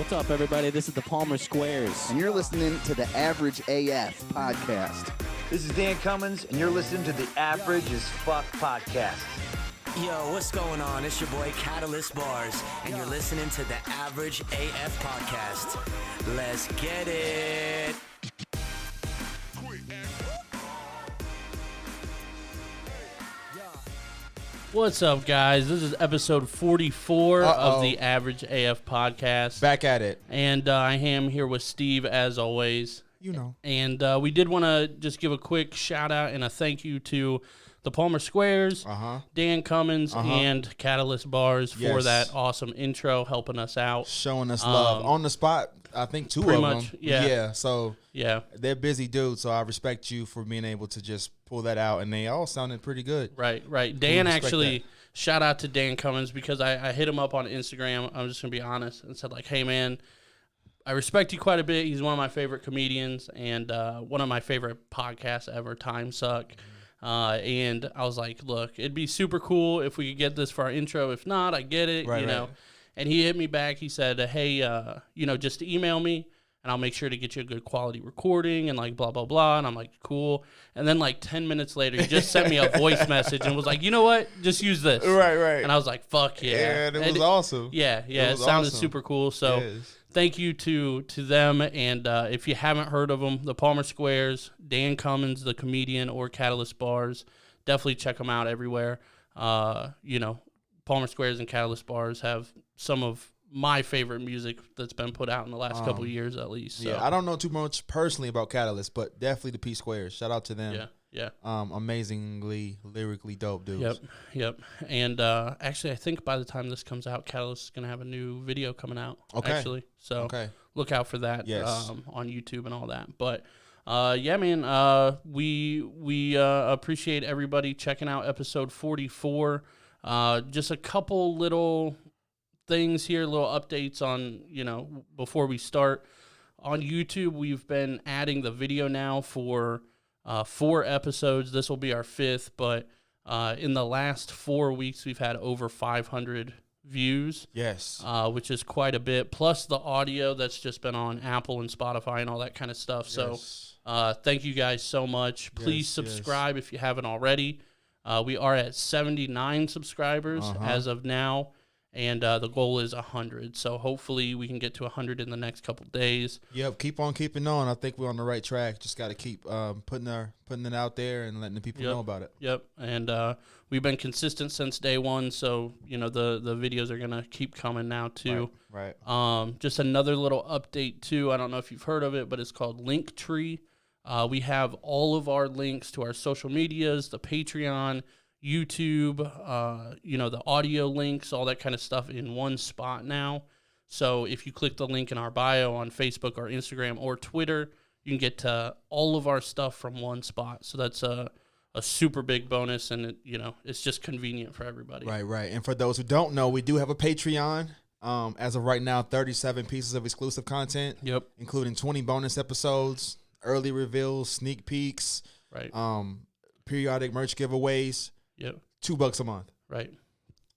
What's up, everybody? This is the Palmer Squares. And you're listening to the Average AF podcast. This is Dan Cummins, and you're listening to the Average as Fuck podcast. Yo, what's going on? It's your boy Catalyst Bars, and you're listening to the Average AF podcast. Let's get it. What's up, guys? This is episode 44 of the Average AF podcast. Back at it. And I am here with Steve, as always. You know. And we did want to just give a quick shout-out and a thank you to the Palmer Squares, Dan Cummins, and Catalyst Bars for that awesome intro, helping us out. Showing us love. On the spot, I think two of them. Yeah. So they're busy dudes, so I respect you for being able to just pull that out, and they all sounded pretty good. Right. Dan actually, shout out to Dan Cummins, because I hit him up on Instagram. I'm just going to be honest and said, like, hey, man, I respect you quite a bit. He's one of my favorite comedians and one of my favorite podcasts ever, Time Suck. And I was like, look, it'd be super cool if we could get this for our intro. If not, I get it, you know. And he hit me back. He said, hey, just email me, and I'll make sure to get you a good quality recording and, like, blah, blah, blah. And I'm like, cool. And then, like, 10 minutes later, he just sent me a voice message and was like, you know what? Just use this. Right. And I was like, fuck yeah. And it was awesome. Yeah. It sounded super cool. So thank you to them. And if you haven't heard of them, the Palmer Squares, Dan Cummins, the comedian, or Catalyst Bars, definitely check them out everywhere. Palmer Squares and Catalyst Bars have some of my favorite music that's been put out in the last couple of years, at least. So. Yeah, I don't know too much personally about Catalyst, but definitely the P Squares. Shout out to them. Yeah. Amazingly lyrically dope dudes. Yep. And actually, I think by the time this comes out, Catalyst is going to have a new video coming out. Okay. Actually, so look out for that. Yes. On YouTube and all that. But man, we appreciate everybody checking out episode 44. Just a couple little things here, little updates on, before we start. On YouTube, we've been adding the video now for 4 episodes. This will be our 5th, but in the last 4 weeks, we've had over 500 views. Yes. Which is quite a bit, plus the audio that's just been on Apple and Spotify and all that kind of stuff. Yes. So thank you guys so much. Please subscribe if you haven't already. We are at 79 subscribers as of now, and the goal is 100. So hopefully we can get to 100 in the next couple days. Yep, keep on keeping on. I think we're on the right track. Just got to keep putting it out there and letting the people know about it. Yep, and we've been consistent since day one, so the videos are gonna keep coming now too. Right. Just another little update too. I don't know if you've heard of it, but it's called Linktree. We have all of our links to our social medias, the Patreon, YouTube, the audio links, all that kind of stuff in one spot now. So if you click the link in our bio on Facebook or Instagram or Twitter, you can get to all of our stuff from one spot. So that's a super big bonus, and it's just convenient for everybody. Right. And for those who don't know, we do have a Patreon. As of right now, 37 pieces of exclusive content. Yep. Including 20 bonus episodes, early reveals, sneak peeks, periodic merch giveaways. Yep. $2 a month. Right.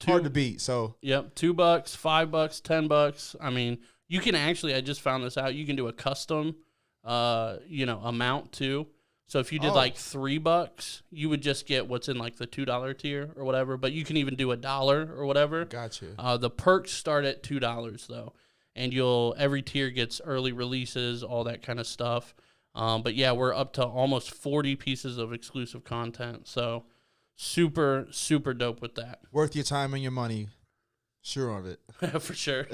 Hard to beat. So $2, $5, $10. I mean, you can actually, I just found this out, you can do a custom amount too. So if you did like $3, you would just get what's in like the $2 tier or whatever, but you can even do $1 or whatever. Gotcha. The perks start at $2 though. And every tier gets early releases, all that kind of stuff. But yeah, we're up to almost 40 pieces of exclusive content. So super, super dope with that. Worth your time and your money. Sure of it. For sure.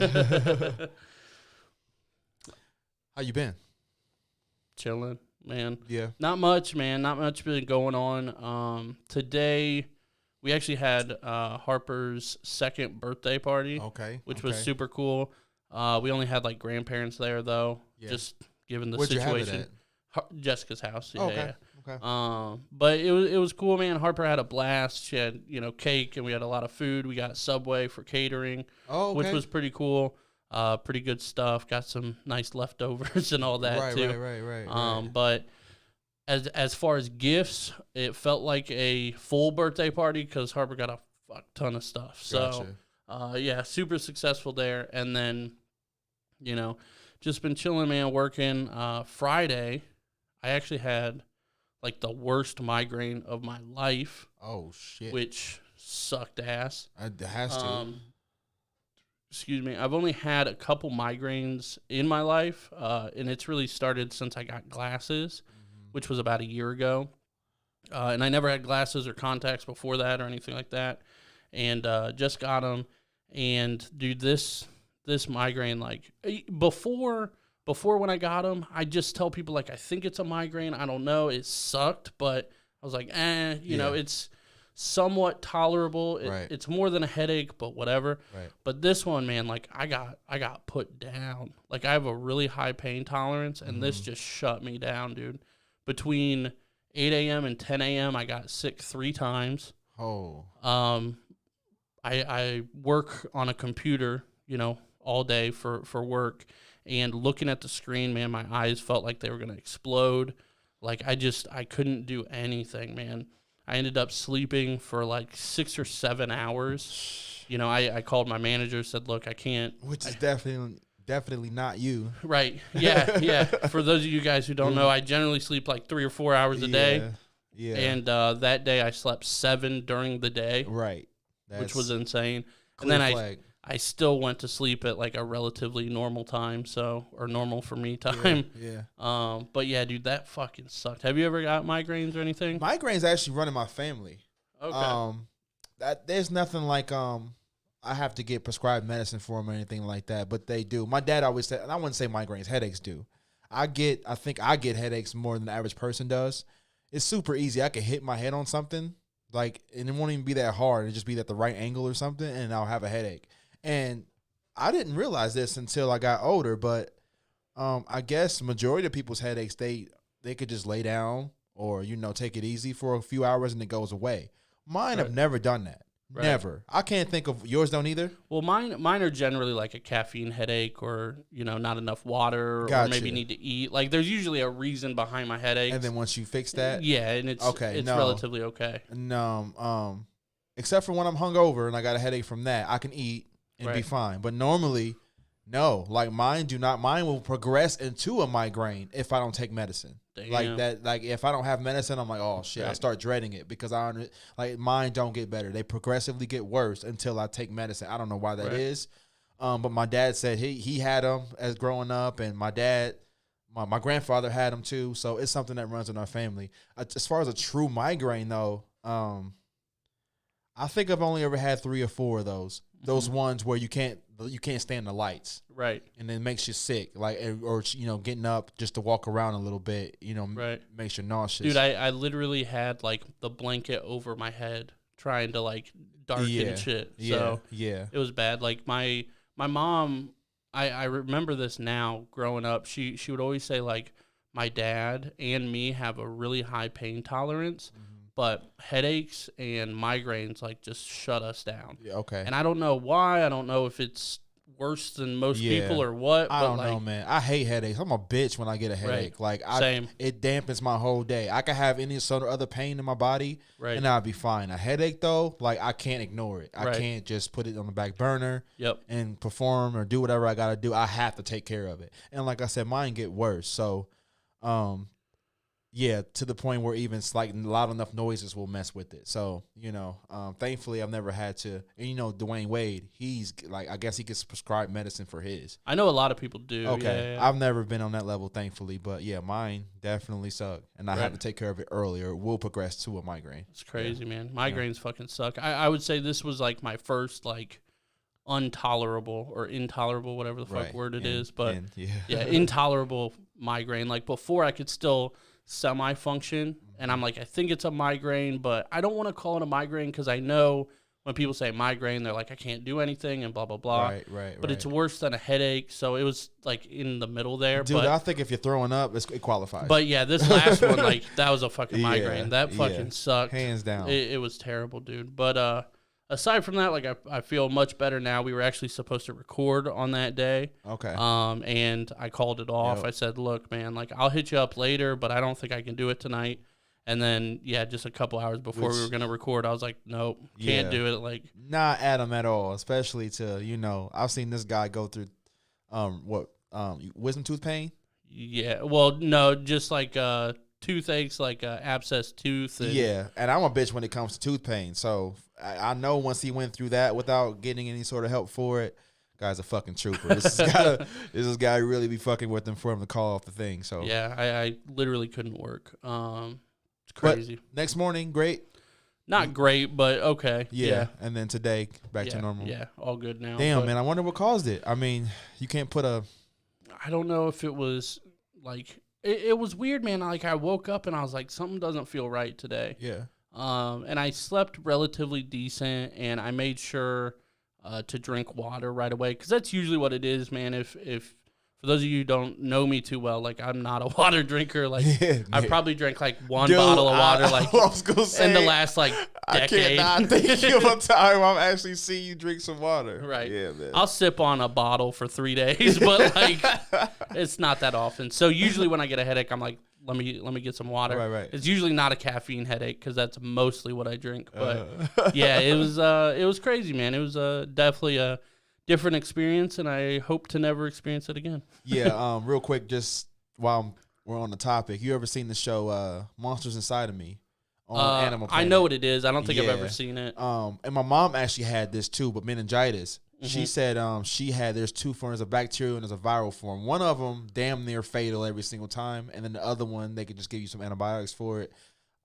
How you been? Chilling, man. Yeah. Not much, man. Not much been going on. Today, we actually had Harper's 2nd birthday party. Which was super cool. We only had like grandparents there though. Yeah. Just given the situation. Where'd you have it at? Jessica's house. Yeah, Okay. But it was cool, man. Harper had a blast. She had cake, and we had a lot of food. We got Subway for catering, which was pretty cool. Pretty good stuff. Got some nice leftovers and all that too. Right. But as far as gifts, it felt like a full birthday party because Harper got a fuck ton of stuff. Gotcha. So, super successful there. And then You know, just been chilling, man, working. Friday, I actually had like the worst migraine of my life. Oh, shit. Which sucked ass. It has to. Excuse me. I've only had a couple migraines in my life, and it's really started since I got glasses, which was about a year ago. And I never had glasses or contacts before that or anything like that. And just got them. And, dude, this migraine, like, before when I got them, I just tell people, like, I think it's a migraine. I don't know. It sucked, but I was like, you know, it's somewhat tolerable. It's more than a headache, but whatever. Right. But this one, man, like, I got put down. Like, I have a really high pain tolerance, and this just shut me down, dude. Between 8 a.m. and 10 a.m., I got sick 3 times. Oh. I work on a computer, you know, all day for work, and looking at the screen, man, my eyes felt like they were going to explode. Like, I couldn't do anything, man. I ended up sleeping for like 6 or 7 hours. You know, I called my manager, said, look, I can't. Which is definitely not you. Right. Yeah. For those of you guys who don't know, I generally sleep like 3 or 4 hours a day. Yeah. And that day I slept 7 during the day. Right. Which was insane. And Clear then flag. I still went to sleep at like a relatively normal time, or normal for me time. Yeah. But yeah, dude, that fucking sucked. Have you ever got migraines or anything? Migraines actually run in my family. Okay. There's nothing like I have to get prescribed medicine for them or anything like that, but they do. My dad always said, and I wouldn't say migraines, headaches do. I think I get headaches more than the average person does. It's super easy. I can hit my head on something, like, and it won't even be that hard. It'll just be at the right angle or something, and I'll have a headache. And I didn't realize this until I got older, but I guess majority of people's headaches, they could just lay down or, you know, take it easy for a few hours and it goes away. Mine have never done that. Right. Never. I can't think of yours. Don't either. Well, mine are generally like a caffeine headache, or, you know, not enough water, or maybe need to eat. Like, there's usually a reason behind my headache. And then once you fix that, yeah, and it's relatively okay. No, except for when I'm hungover and I got a headache from that, I can eat and be fine. But normally, no. Like, mine will progress into a migraine if I don't take medicine. Damn. Like that. Like, if I don't have medicine, I'm like, oh shit, I start dreading it because mine don't get better. They progressively get worse until I take medicine. I don't know why that is. But my dad said he had them as growing up, and my dad, my grandfather had them too. So it's something that runs in our family. As far as a true migraine though, I think I've only ever had 3 or 4 of those. Those ones where you can't stand the lights, right? And it makes you sick, like, or you know, getting up just to walk around a little bit, you know, makes you nauseous. Dude, I literally had like the blanket over my head trying to like darken shit. So it was bad. Like my mom, I remember this now. Growing up, she would always say like my dad and me have a really high pain tolerance. But headaches and migraines, like, just shut us down. Yeah, okay. And I don't know why. I don't know if it's worse than most people or what. I don't know, man. I hate headaches. I'm a bitch when I get a headache. Like, Same. It dampens my whole day. I could have any sort of other pain in my body, and I'll be fine. A headache, though, like, I can't ignore it. I can't just put it on the back burner and perform or do whatever I got to do. I have to take care of it. And like I said, mine get worse. So, yeah, to the point where even like loud enough noises will mess with it. So, you know, thankfully I've never had to. And, you know, Dwayne Wade, he's like, I guess he gets prescribed medicine for his. I know a lot of people do. Okay, I've never been on that level, thankfully, but yeah, mine definitely suck, and I have to take care of it earlier. It will progress to a migraine. It's crazy, man. Migraines fucking suck. I would say this was like my first like intolerable, whatever the fuck word it is, but intolerable migraine. Like, before I could still semi-function, and I'm like, I think it's a migraine, but I don't want to call it a migraine because I know when people say migraine, they're like, I can't do anything and blah, blah, blah. But it's worse than a headache, so it was like in the middle there. Dude, I think if you're throwing up, it qualifies. But yeah, this last one, like, that was a fucking migraine. That fucking sucked. Hands down. It was terrible, dude. But aside from that, like, I feel much better now. We were actually supposed to record on that day. Okay. And I called it off. I said, look, man, like, I'll hit you up later, but I don't think I can do it tonight. And then, just a couple hours before we were going to record, I was like, nope, can't do it. Like, not Adam at all, especially to, you know, I've seen this guy go through Wisdom tooth pain? Yeah. Well, no, just like toothaches, like abscess tooth. Yeah, and I'm a bitch when it comes to tooth pain. So I know once he went through that without getting any sort of help for it, guy's a fucking trooper. This is guy really be fucking with him for him to call off the thing. So yeah, I literally couldn't work. It's crazy. But next morning, great. Not great, but okay. Yeah, and then today back to normal. Yeah, all good now. Damn, man, I wonder what caused it. I mean, you can't put a. I don't know if it was like it was weird, man. Like I woke up and I was like, something doesn't feel right today. Yeah. And I slept relatively decent, and I made sure to drink water right away, because that's usually what it is, man. If for those of you who don't know me too well, like I'm not a water drinker. Like I probably drank like one bottle of water like in the last like decade. I cannot think of a time I've actually seen you drink some water. Right. Yeah, man. I'll sip on a bottle for 3 days, but like it's not that often. So usually when I get a headache, I'm like, let me get some water. Right. It's usually not a caffeine headache, because that's mostly what I drink. But yeah, it was crazy, man. It was definitely a different experience, and I hope to never experience it again. Yeah. Real quick, just while we're on the topic, you ever seen the show Monsters Inside of Me on Animal Planet? I know what it is. I don't think I've ever seen it. And my mom actually had this too, but meningitis. Mm-hmm. She said there's two forms of bacterial and there's a viral form. One of them damn near fatal every single time, and then the other one they could just give you some antibiotics for it.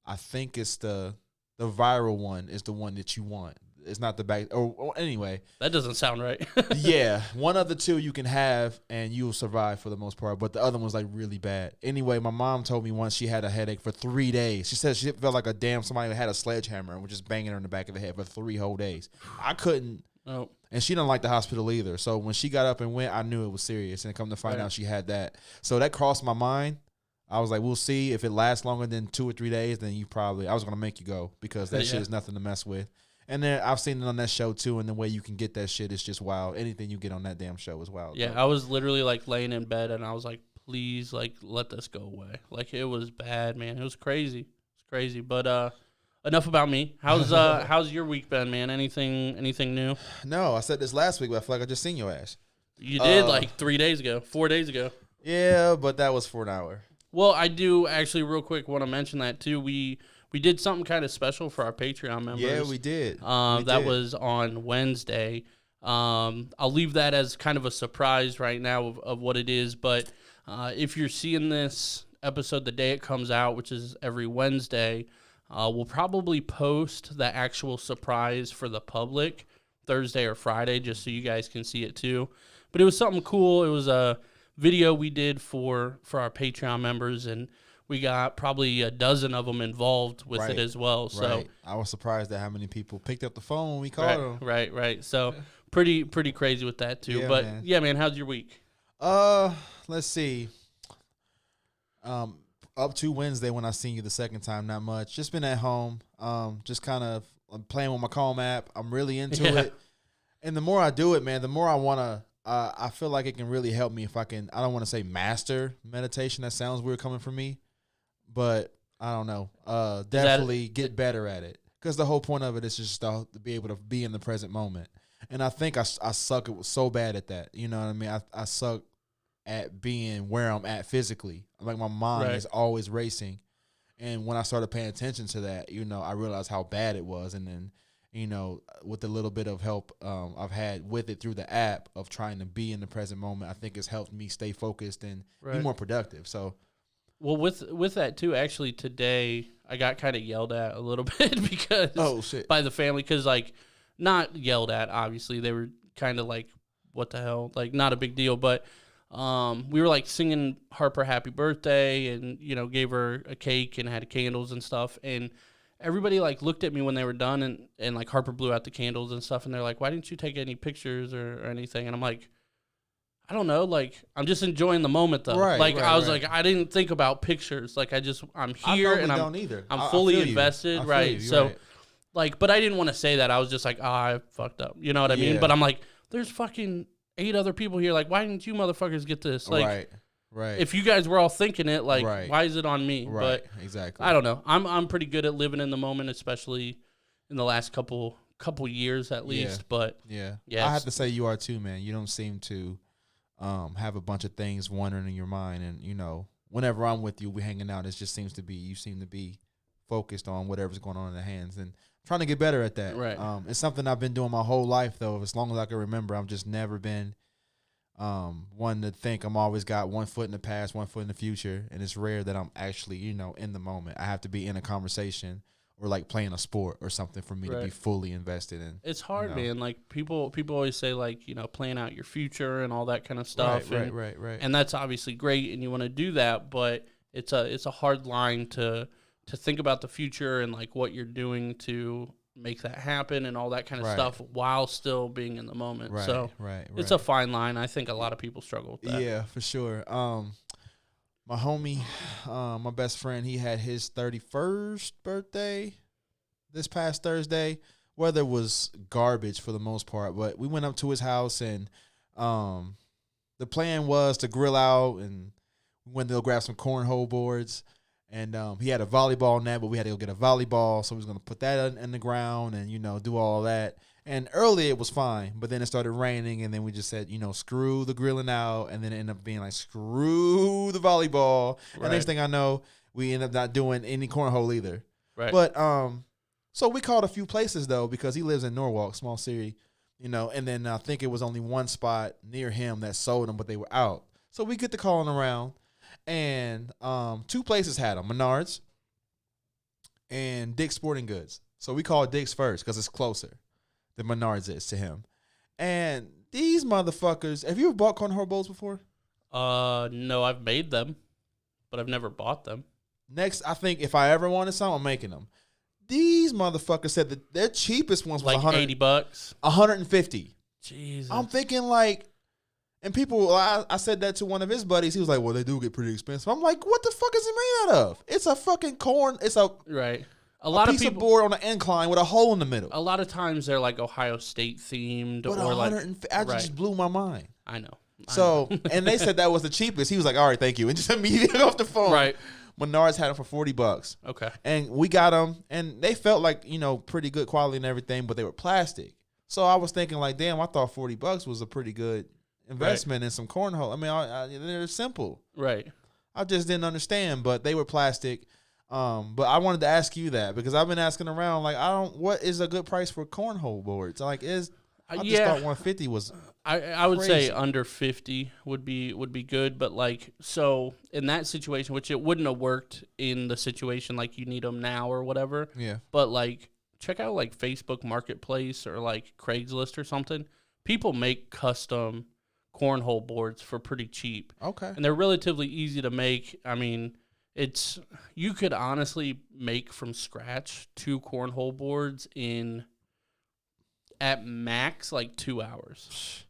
I think it's the viral one is the one that you want. It's not the back. Or anyway, that doesn't sound right. Yeah, one of the two you can have and you'll survive for the most part, but the other one's like really bad. Anyway, my mom told me once she had a headache for 3 days. She said she felt like somebody had a sledgehammer and was just banging her in the back of the head for 3 whole days. I couldn't. Oh. And she didn't like the hospital either. So when she got up and went, I knew it was serious. And come to find out she had that. So that crossed my mind. I was like, we'll see. If it lasts longer than 2 or 3 days, then I was going to make you go, because that shit is nothing to mess with. And then I've seen it on that show too, and the way you can get that shit is just wild. Anything you get on that damn show is wild. Yeah, I was literally like laying in bed, and I was like, please, like, let this go away. Like, it was bad, man. It was crazy. It's crazy. But enough about me. How's your week been, man? Anything new? No, I said this last week, but I feel like I just seen your ass. You did like 4 days ago. Yeah, but that was for an hour. Well, I do actually real quick want to mention that too. We did something kind of special for our Patreon members. Yeah, we did. That was on Wednesday. I'll leave that as kind of a surprise right now of what it is. But if you're seeing this episode the day it comes out, which is every Wednesday, we'll probably post the actual surprise for the public Thursday or Friday, just so you guys can see it too. But it was something cool. It was a video we did for our Patreon members, and we got probably a dozen of them involved with it as well. So I was surprised at how many people picked up the phone when we called them. Right. So pretty crazy with that too. Yeah, man, how's your week? Let's see. Up to Wednesday when I seen you the second time, not much. Just been at home. Just kind of playing with my Calm app. I'm really into it. And the more I do it, man, the more I want to. I feel like it can really help me if I can. I don't want to say master meditation. That sounds weird coming from me, but I don't know. Definitely get better at it, because the whole point of it is just to be able to be in the present moment. And I think I suck so bad at that. You know what I mean? I suck at being where I'm at physically. Like my mind is always racing. And when I started paying attention to that, I realized how bad it was. And then, with the little bit of help I've had with it through the app of trying to be in the present moment, I think it's helped me stay focused and be more productive. So, well, with that too, actually today I got kind of yelled at a little bit because by the family, because like not yelled at, obviously they were kind of like, what the hell, like not a big deal, but we were like singing Harper happy birthday and gave her a cake and had candles and stuff, and everybody like looked at me when they were done, and like Harper blew out the candles and stuff, and they're like, why didn't you take any pictures or anything? And I'm like, I don't know, like I'm just enjoying the moment though. I was like, I didn't think about pictures. Like I'm here and I'm fully invested. Like, but I didn't want to say that. I was just like, I fucked up. You know what I mean? But I'm like, there's fucking 8 other people here. Like, why didn't you motherfuckers get this? Like, right. If you guys were all thinking it, like, why is it on me? Right. But exactly. I don't know. I'm pretty good at living in the moment, especially in the last couple years at least. But I have to say you are too, man. You don't seem to have a bunch of things wandering in your mind. And, you know, whenever I'm with you, we hanging out, it just seems to be, you seem to be focused on whatever's going on in the hands. And trying to get better at that. Right. It's something I've been doing my whole life, though. As long as I can remember, I've just never been one to think I'm always got one foot in the past, one foot in the future. And it's rare that I'm actually, you know, in the moment. I have to be in a conversation or like playing a sport or something for me to be fully invested in. It's hard, you know? man. Like people always say, like, you know, plan out your future and all that kind of stuff. Right. And that's obviously great, and you want to do that, but it's a hard line to think about the future and like what you're doing to make that happen and all that kind of stuff while still being in the moment. It's a fine line. I think a lot of people struggle with that. Yeah, for sure. My homie, my best friend, he had his 31st birthday this past Thursday. Weather was garbage for the most part, but we went up to his house, and the plan was to grill out, and we went to go grab some cornhole boards. And he had a volleyball net, but we had to go get a volleyball, so we was going to put that in the ground and, you know, do all that. And early it was fine, but then it started raining, and then we just said, you know, screw the grilling out, and then it ended up being like, screw the volleyball. And next thing I know, we ended up not doing any cornhole either. Right. But so we called a few places, though, because he lives in Norwalk, small city, you know, and then I think it was only one spot near him that sold them, but they were out. So we get to calling around, and two places had them, Menards and Dick's Sporting Goods. So we called Dick's first because it's closer than Menards is to him. And these motherfuckers, have you ever bought cornhole bowls before? No, I've made them, but I've never bought them. Next, I think if I ever wanted some, I'm making them. These motherfuckers said that their cheapest ones was like $80, $150. Jesus, I'm thinking like, and people, I said that to one of his buddies. He was like, "Well, they do get pretty expensive." I'm like, "What the fuck is it made out of? It's a fucking corn. It's a A lot piece of people of board on an incline with a hole in the middle." A lot of times they're like Ohio State themed, But or like I just blew my mind. I know. So, and they said that was the cheapest. He was like, "All right, thank you," and just immediately off the phone. Right. Menards had them for $40. Okay. And we got them, and they felt like, you know, pretty good quality and everything, but they were plastic. So I was thinking like, damn, I thought $40 was a pretty good investment in some cornhole. I mean, they're simple. Right. I just didn't understand, but they were plastic. But I wanted to ask you that because I've been asking around, like, what is a good price for cornhole boards? Like, I just thought 150 was. I would crazy. say under 50 would be good, but like, so in that situation, which it wouldn't have worked in the situation like you need them now or whatever. Yeah. But like, check out like Facebook Marketplace or like Craigslist or something. People make custom cornhole boards for pretty cheap. Okay. And they're relatively easy to make. I mean, you could honestly make from scratch 2 cornhole boards in at max like 2 hours.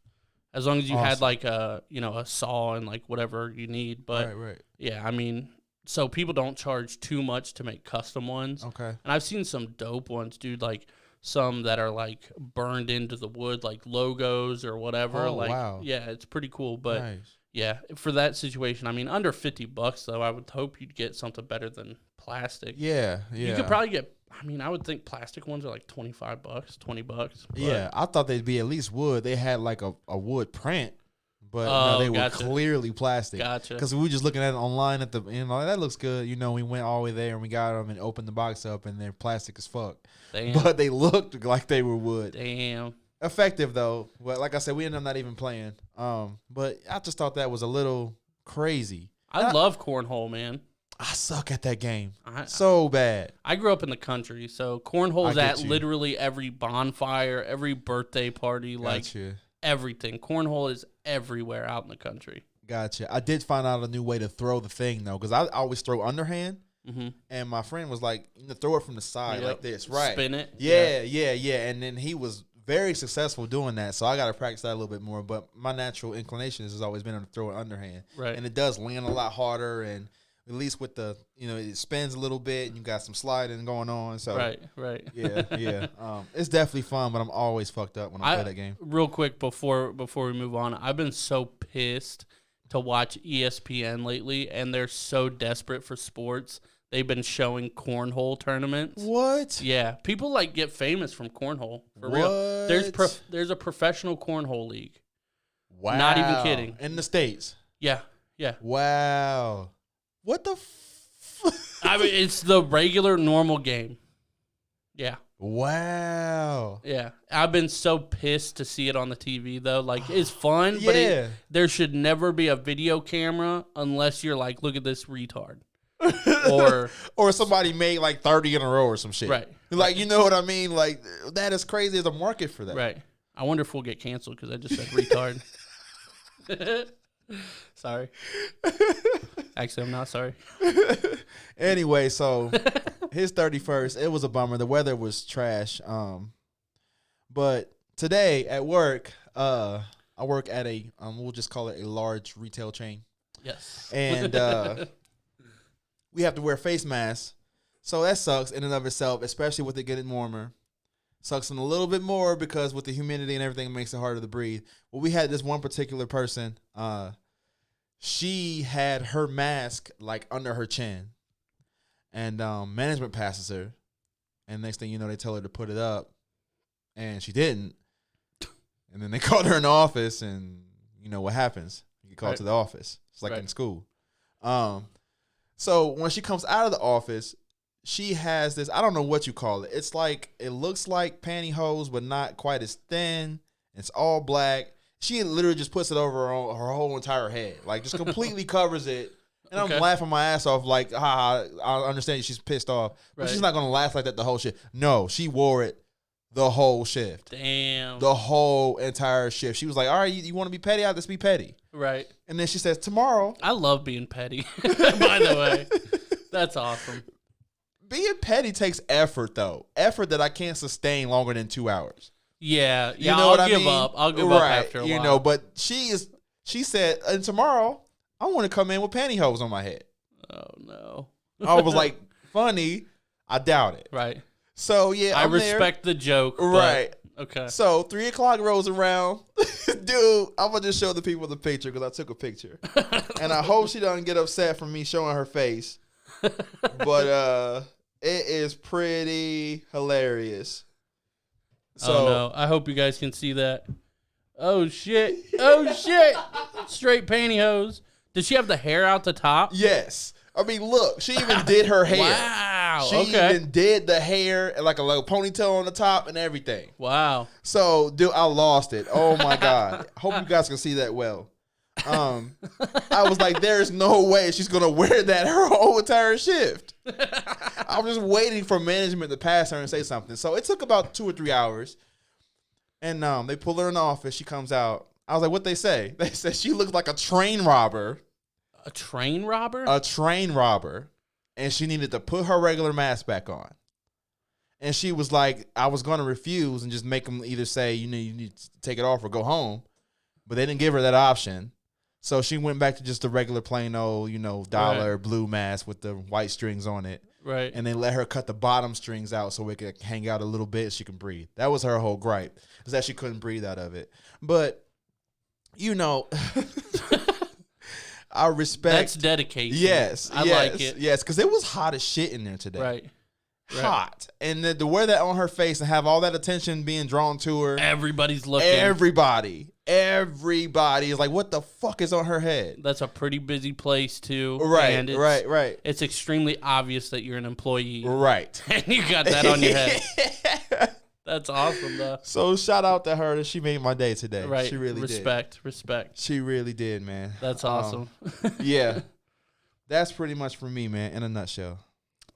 As long as you had like a saw and like whatever you need. But right. Yeah, I mean, so people don't charge too much to make custom ones. Okay. And I've seen some dope ones, dude, like some that are like burned into the wood, like logos or whatever. Oh, like, wow. Yeah, it's pretty cool. But Nice. yeah, for that situation, I mean, under $50 though, I would hope you'd get something better than plastic. Yeah. You could probably get. I mean, I would think plastic ones are like $25, $20. But Yeah, I thought they'd be at least wood. They had like a wood print, but no, they were clearly plastic. Gotcha. Because we were just looking at it online at that looks good. You know, we went all the way there and we got them and opened the box up and they're plastic as fuck. Damn. But they looked like they were wood. Damn. Effective though. But like I said, we ended up not even playing. But I just thought that was a little crazy. I love cornhole, man. I suck at that game so bad. I grew up in the country, so cornhole's at you. literally every bonfire, every birthday party, Gotcha. Everything. Cornhole is everywhere out in the country. Gotcha. I did find out a new way to throw the thing though, because I always throw underhand. Mm-hmm. And my friend was like, throw it from the side like this, right? Spin it. Yeah. And then he was very successful doing that, so I got to practice that a little bit more. But my natural inclination has always been to throw it underhand, right? And it does land a lot harder, and at least with the, it spins a little bit, and you got some sliding going on. So right. Yeah. It's definitely fun, but I'm always fucked up when I play that game. Real quick before we move on, I've been so pissed to watch ESPN lately, and they're so desperate for sports. They've been showing cornhole tournaments. What? Yeah, people like get famous from cornhole for what? real. There's a professional cornhole league. Wow. Not even kidding. In the States. Yeah. Yeah. Wow. What the I mean, it's the regular normal game. Yeah. Wow. Yeah. I've been so pissed to see it on the TV, though. Like, it's fun, but there should never be a video camera unless you're like, look at this retard. Or somebody made like 30 in a row or some shit. Right. Like, you know what I mean? Like, that is crazy. There's a market for that. Right. I wonder if we'll get canceled because I just said retard. Sorry. Actually, I'm not sorry. Anyway, so his 31st, it was a bummer. The weather was trash. But today at work, I work at a we'll just call it a large retail chain. Yes. And we have to wear face masks. So that sucks in and of itself, especially with it getting warmer. Sucks in a little bit more because with the humidity and everything, it makes it harder to breathe. Well, we had this one particular person. She had her mask like under her chin, and management passes her, and next thing you know, they tell her to put it up, and she didn't. And then they called her in the office, and you know what happens? You get called to the office. It's like in school. So when she comes out of the office, she has this, I don't know what you call it. It's like, it looks like pantyhose, but not quite as thin. It's all black. She literally just puts it over her whole entire head. Like, just completely covers it. And I'm laughing my ass off like, I understand she's pissed off. But she's not going to laugh like that the whole shift. No, she wore it the whole shift. Damn. The whole entire shift. She was like, all right, you want to be petty? I'll just be petty. Right. And then she says, tomorrow. I love being petty, by the way. That's awesome. Being petty takes effort, though. Effort that I can't sustain longer than 2 hours. Yeah. You know what I mean? I'll give up after a while. You know, but she said, and tomorrow, I want to come in with pantyhose on my head. Oh, no. I was like, funny. I doubt it. Right. So, yeah, I respect the joke. Right. Okay. So, 3 o'clock rolls around. Dude, I'm going to just show the people the picture because I took a picture. And I hope she doesn't get upset from me showing her face. But it is pretty hilarious. So, oh, no. I hope you guys can see that. Oh, shit. Oh, shit. Straight pantyhose. Did she have the hair out the top? Yes. I mean, look, she even did her hair. Wow. She even did the hair and like a little ponytail on the top and everything. Wow. So, dude, I lost it. Oh my God. Hope you guys can see that well. I was like, there's no way she's gonna wear that her whole entire shift. I was just waiting for management to pass her and say something. So it took about 2 or 3 hours. And they pull her in the office. She comes out. I was like, what'd they say? They said she looked like a train robber. A train robber? A train robber. And she needed to put her regular mask back on. And she was like, I was going to refuse and just make them either say, you need to take it off or go home. But they didn't give her that option. So she went back to just the regular plain old, dollar blue mask with the white strings on it. Right. And they let her cut the bottom strings out so it could hang out a little bit so she can breathe. That was her whole gripe, is that she couldn't breathe out of it. But, I respect. That's dedication. Yes. I like it. Yes, because it was hot as shit in there today. Right. Hot. And to wear that on her face and have all that attention being drawn to her. Everybody's looking. Everybody is like, what the fuck is on her head? That's a pretty busy place, too. Right, and right. It's extremely obvious that you're an employee. Right. And you got that on your head. That's awesome, though. So shout out to her that she made my day today. Right. She really Respect. She really did, man. That's awesome. Yeah. That's pretty much for me, man, in a nutshell.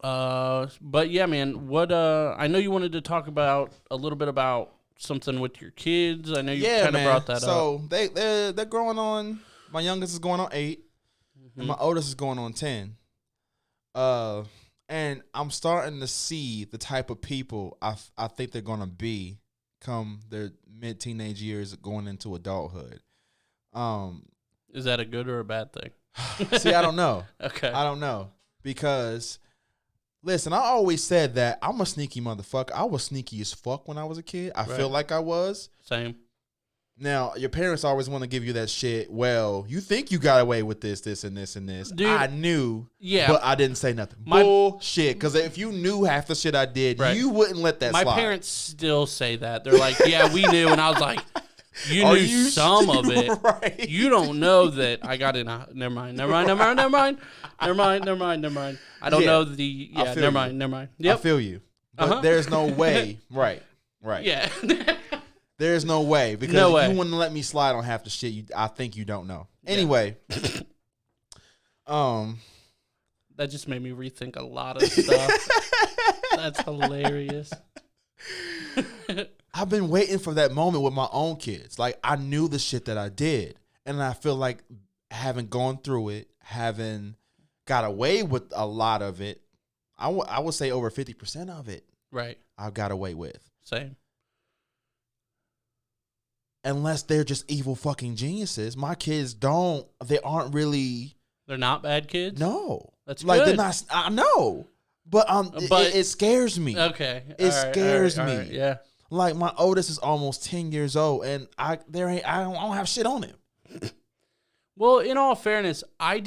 But yeah, man, what I know you wanted to talk about a little bit about something with your kids. I know you kind of brought that up. So they're growing on. My youngest is going on 8, and my oldest is going on 10. And I'm starting to see the type of people I think they're gonna be come their mid-teenage years going into adulthood. Is that a good or a bad thing? See, I don't know. Okay. I don't know because. Listen, I always said that I'm a sneaky motherfucker. I was sneaky as fuck when I was a kid. I feel like I was. Same. Now, your parents always want to give you that shit. Well, you think you got away with this, and this, and this. Dude, I knew, but I didn't say nothing. Bullshit. Because if you knew half the shit I did, you wouldn't let that slide. My parents still say that. They're like, yeah, we knew. And I was like, You knew some of it. Right. You don't know that I got in a... Never mind. I don't know the... Yeah, never mind. Yep. I feel you. But there's no way. Right. Yeah. There's no way. Because you wouldn't let me slide on half the shit I think you don't know. Anyway. That just made me rethink a lot of stuff. That's hilarious. I've been waiting for that moment with my own kids. Like, I knew the shit that I did. And I feel like having gone through it, having got away with a lot of it, I would say over 50% of it. Right. I got away with. Same. Unless they're just evil fucking geniuses. My kids they aren't really. They're not bad kids? No. That's like, good. They're not, I know. But it scares me. Okay. It scares me. Right, yeah. Like, my oldest is almost 10 years old, and I don't have shit on him. Well, in all fairness, I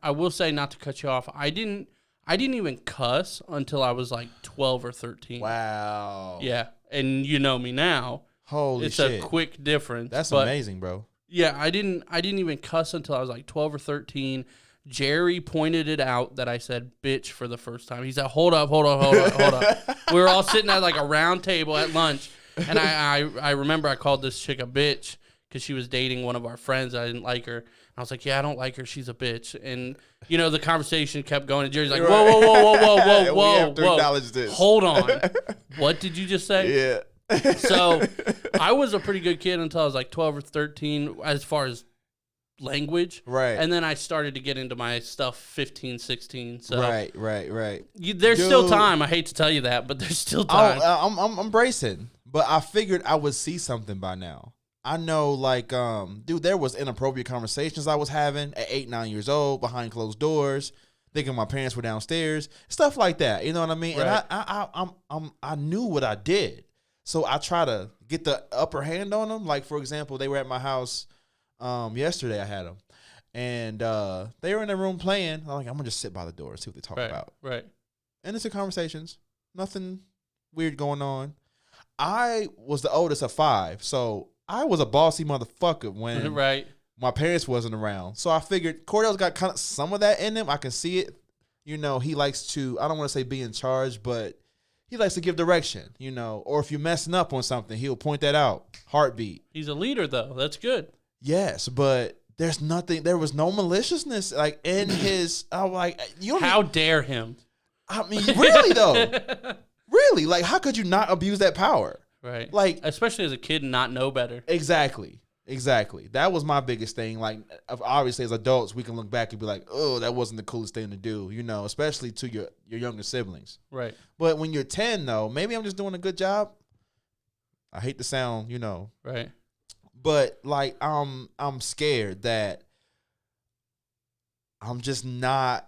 will say, not to cut you off, I didn't even cuss until I was like 12 or 13. Wow. Yeah. And you know me now. Holy shit. It's a quick difference. That's amazing, bro. Yeah, I didn't even cuss until I was like 12 or 13. Jerry pointed it out that I said bitch for the first time. He said, hold up. We were all sitting at like a round table at lunch, and I remember I called this chick a bitch because she was dating one of our friends. I didn't like her. I was like, yeah, I don't like her. She's a bitch. And, the conversation kept going, and Jerry's like, whoa. We have to acknowledge this. Hold on. What did you just say? Yeah. So I was a pretty good kid until I was like 12 or 13 as far as language. Right. And then I started to get into my stuff 15, 16. So Right. There's still time. I hate to tell you that, but there's still time. I'm bracing. But I figured I would see something by now. I know, like, there was inappropriate conversations I was having at 8, 9 years old behind closed doors, thinking my parents were downstairs, stuff like that. You know what I mean? Right. And I knew what I did. So I try to get the upper hand on them. Like, for example, they were at my house yesterday. I had them. And they were in the room playing. I'm like, I'm going to just sit by the door and see what they talk about. Right. Innocent conversations. Nothing weird going on. I was the oldest of 5. So I was a bossy motherfucker when my parents wasn't around. So I figured Cordell's got kind of some of that in him. I can see it. He likes to, I don't want to say be in charge, but he likes to give direction, or if you're messing up on something, he'll point that out. Heartbeat. He's a leader, though. That's good. Yes, but there was no maliciousness like in his. I'm like, how dare him? I mean, really though, really, like, how could you not abuse that power? Right. Like, especially as a kid and not know better. Exactly. That was my biggest thing. Like, obviously, as adults, we can look back and be like, oh, that wasn't the coolest thing to do, especially to your younger siblings. Right. But when you're 10, though, maybe I'm just doing a good job. I hate to sound, Right. But, like, I'm scared that I'm just not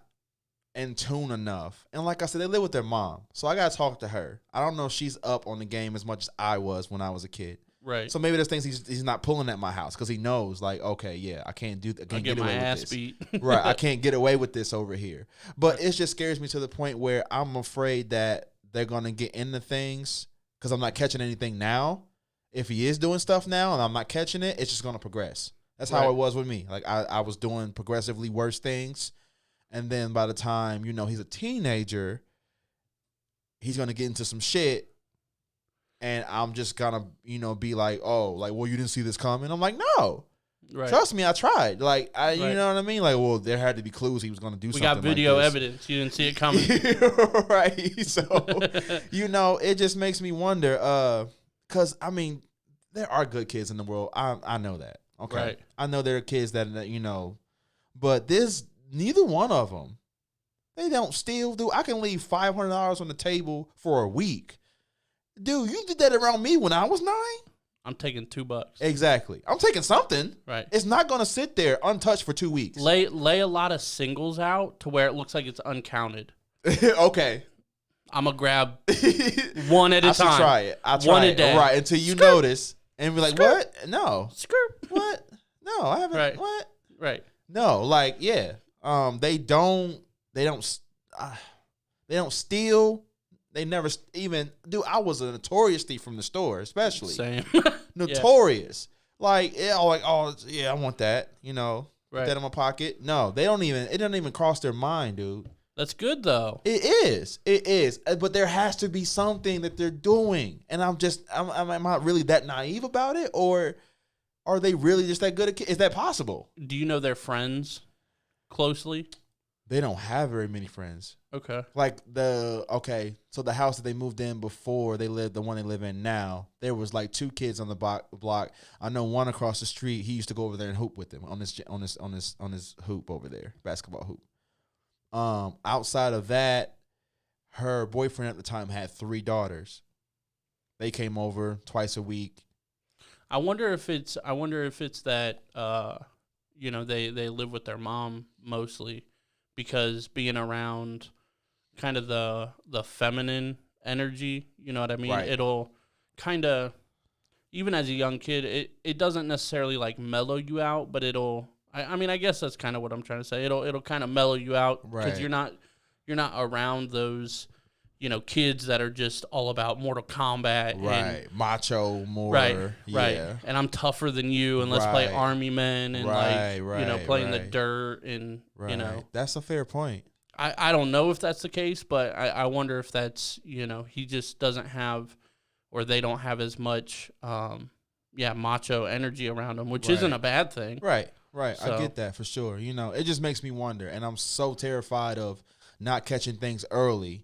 in tune enough. And like I said, they live with their mom. So I got to talk to her. I don't know if she's up on the game as much as I was when I was a kid. Right. So maybe there's things he's not pulling at my house because he knows, like, okay, yeah, I can't get away with this. Beat. Right. I can't get away with this over here. But it just scares me to the point where I'm afraid that they're going to get into things because I'm not catching anything now. If he is doing stuff now and I'm not catching it, it's just going to progress. That's how it was with me. Like, I was doing progressively worse things. And then by the time, he's a teenager, he's going to get into some shit. And I'm just going to, be like, oh, like, well, you didn't see this coming? I'm like, no. Right. Trust me, I tried. Like, you know what I mean? Like, well, there had to be clues he was going to do something. We got video like evidence. You didn't see it coming. Right. So, it just makes me wonder, because, I mean, there are good kids in the world. I know that. Okay. Right. I know there are kids that, but neither one of them, they don't steal, dude. I can leave $500 on the table for a week. Dude, you did that around me when I was 9. I'm taking $2. Exactly. I'm taking something. Right. It's not going to sit there untouched for 2 weeks. Lay a lot of singles out to where it looks like it's uncounted. Okay. I'm going to grab one at a time. I should try it. I'll try one it. A day. Right, until you notice and be like, what? No. Skirt. What? No, I haven't. Right. What? Right. No, like, yeah. They don't steal. They never even, dude, I was a notorious thief from the store, especially. Same. Notorious. Like, oh, yeah, I want that. You know, put that in my pocket. No, it doesn't even cross their mind, dude. That's good, though. It is. But there has to be something that they're doing. And am I really that naive about it? Or are they really just that good at kids? Is that possible? Do you know their friends closely? They don't have very many friends. Okay. Like so the house that they moved in before the one they live in now, there was like 2 kids on the block. I know one across the street. He used to go over there and hoop with them on his hoop over there, basketball hoop. Outside of that, her boyfriend at the time had 3 daughters. They came over twice a week. I wonder if it's that they live with their mom mostly, because being around kind of the feminine energy, you know what I mean? Right. It'll kind of, even as a young kid, it doesn't necessarily like mellow you out, but I guess that's kind of what I'm trying to say. It'll kind of mellow you out because you're not around those, kids that are just all about Mortal Kombat, right? Macho more, right. And I'm tougher than you, and let's play Army Men, and playing the dirt, and That's a fair point. I don't know if that's the case, but I wonder if that's he just doesn't have, or they don't have as much macho energy around them, which isn't a bad thing, right. So. I get that for sure. It just makes me wonder, and I'm so terrified of not catching things early.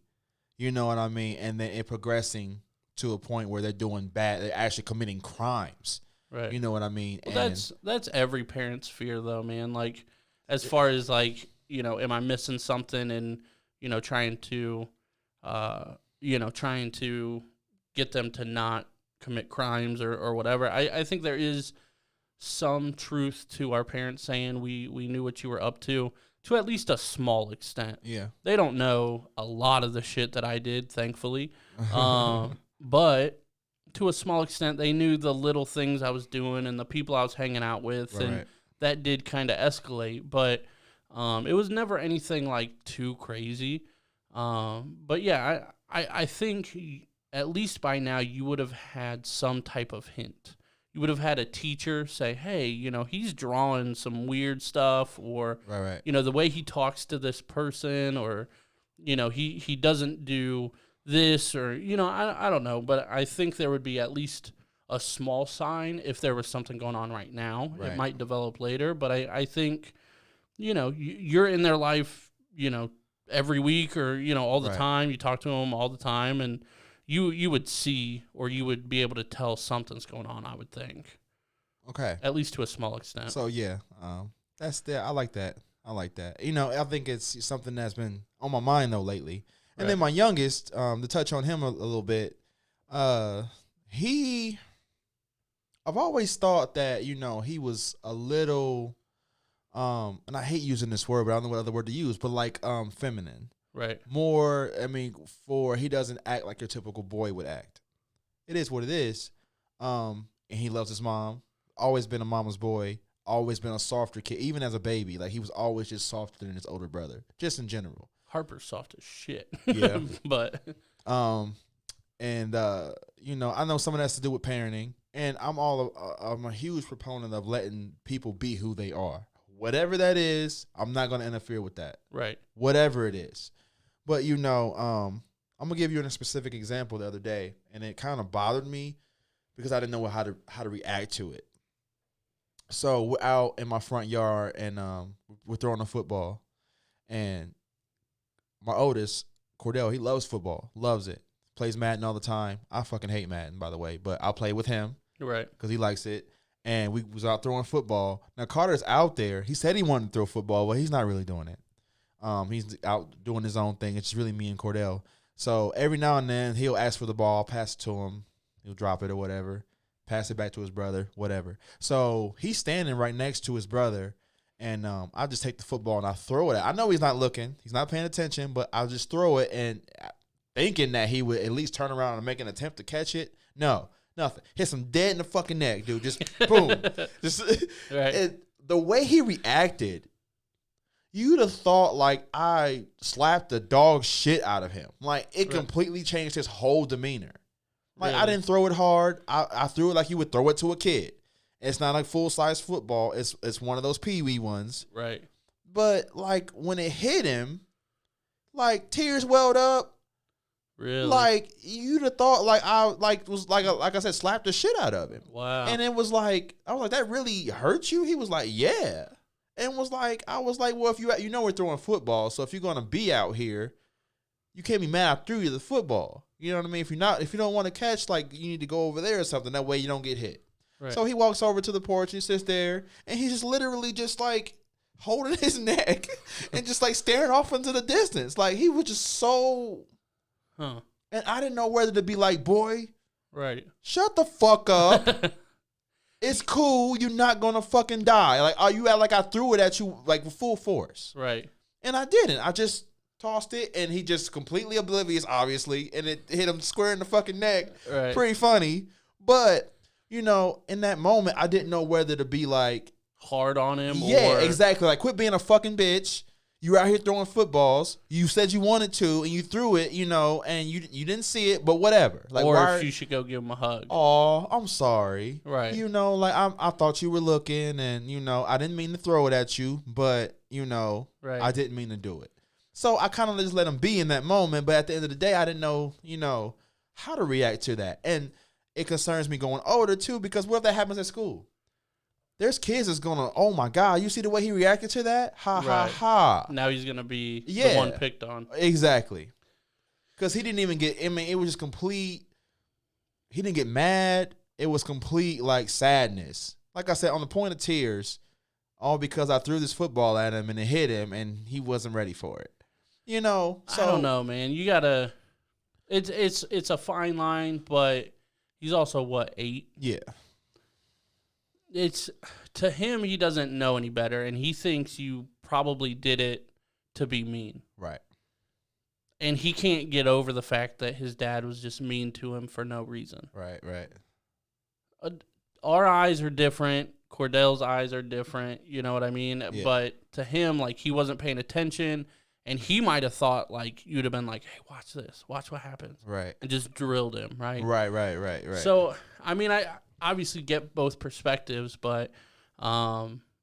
You know what I mean? And then it progressing to a point where they're doing bad. They're actually committing crimes. Right. You know what I mean? Well, that's every parent's fear, though, man. Like, as far as, like, am I missing something, and, trying to get them to not commit crimes or whatever. I think there is some truth to our parents saying we knew what you were up to at least a small extent. Yeah. They don't know a lot of the shit that I did, thankfully. But to a small extent, they knew the little things I was doing and the people I was hanging out with, and that did kind of escalate. But it was never anything like too crazy. But yeah, I think at least by now you would have had some type of hint. You would have had a teacher say, hey, he's drawing some weird stuff, or, the way he talks to this person, or, he doesn't do this, or, I don't know. But I think there would be at least a small sign if there was something going on right now. Right. It might develop later. But I think, you're in their life, every week, or, all the time. You talk to them all the time, and you would see, or you would be able to tell something's going on, I would think. Okay. At least to a small extent. So, yeah, I like that. I think it's something that's been on my mind, though, lately. And then my youngest, to touch on him a little bit, I've always thought that, he was a little, and I hate using this word, but I don't know what other word to use, but like feminine. Right. More, he doesn't act like your typical boy would act. It is what it is. And he loves his mom. Always been a mama's boy. Always been a softer kid. Even as a baby, like, he was always just softer than his older brother. Just in general. Harper's soft as shit. Yeah. But. I know some of that has to do with parenting. And I'm a huge proponent of letting people be who they are. Whatever that is, I'm not going to interfere with that. Right. Whatever it is. But, I'm going to give you a specific example the other day, and it kind of bothered me because I didn't know how to react to it. So we're out in my front yard, and we're throwing a football. And my oldest, Cordell, he loves football, loves it. Plays Madden all the time. I fucking hate Madden, by the way, but I'll play with him. Right. Because he likes it. And we was out throwing football. Now, Carter's out there. He said he wanted to throw football, but he's not really doing it. He's out doing his own thing. It's really me and Cordell. So every now and then, he'll ask for the ball, pass it to him. He'll drop it or whatever. Pass it back to his brother, whatever. So he's standing right next to his brother, and I just take the football and I throw it at. I know he's not looking. He's not paying attention, but I'll just throw it, and thinking that he would at least turn around and make an attempt to catch it. No. Nothing. Hits him dead in the fucking neck, dude. Just boom. Just right. The way he reacted, you'd have thought like I slapped the dog shit out of him. Like it completely changed his whole demeanor. Like, I didn't throw it hard. I threw it like you would throw it to a kid. It's not like full-size football. It's one of those peewee ones. Right. But, like, when it hit him, like, tears welled up. Really? Like, you'd have thought, like, like I said, slapped the shit out of him. Wow. And it was like, I was like, that really hurt you? He was like, yeah. And was like, I was like, well, if you know we're throwing football, so if you're going to be out here, you can't be mad I threw you the football. You know what I mean? If you don't want to catch, like, you need to go over there or something. That way you don't get hit. Right. So he walks over to the porch and he sits there, and he's just literally just, like, holding his neck and just, like, staring off into the distance. Like, he was just so... Huh. And I didn't know whether to be like, boy, right, shut the fuck up. It's cool. You're not going to fucking die. Like, you act like I threw it at you, like, with full force. Right. And I didn't. I just tossed it, and he just completely oblivious, obviously, and it hit him square in the fucking neck. Right. Pretty funny. But, you know, in that moment, I didn't know whether to be like... hard on him. Yeah, or... exactly. Like, quit being a fucking bitch. You were out here throwing footballs. You said you wanted to, and you threw it, you know, and you didn't see it, but whatever. Like, or if you should go give him a hug. Oh, I'm sorry. Right. You know, like, I thought you were looking, and, you know, I didn't mean to throw it at you, but, you know, right. I didn't mean to do it. So I kind of just let him be in that moment, but at the end of the day, I didn't know, you know, how to react to that. And it concerns me going older, too, because what if that happens at school? There's kids that's going to, oh, my God, you see the way he reacted to that? Ha, ha, ha. Now he's going to be the one picked on. Exactly. Because he didn't even get, I mean, it was just complete, he didn't get mad. It was complete, like, sadness. Like I said, on the point of tears, all because I threw this football at him and it hit him and he wasn't ready for it. You know? So, I don't know, man. You got to, it's a fine line, but he's also, what, 8? Yeah. It's to him, he doesn't know any better, and he thinks you probably did it to be mean. Right. And he can't get over the fact that his dad was just mean to him for no reason. Right, right. Our eyes are different. Cordell's eyes are different. You know what I mean? Yeah. But to him, like, he wasn't paying attention, and he might have thought, like, you'd have been like, hey, watch this. Watch what happens. Right. And just drilled him, right? Right. So, I mean, I obviously get both perspectives, but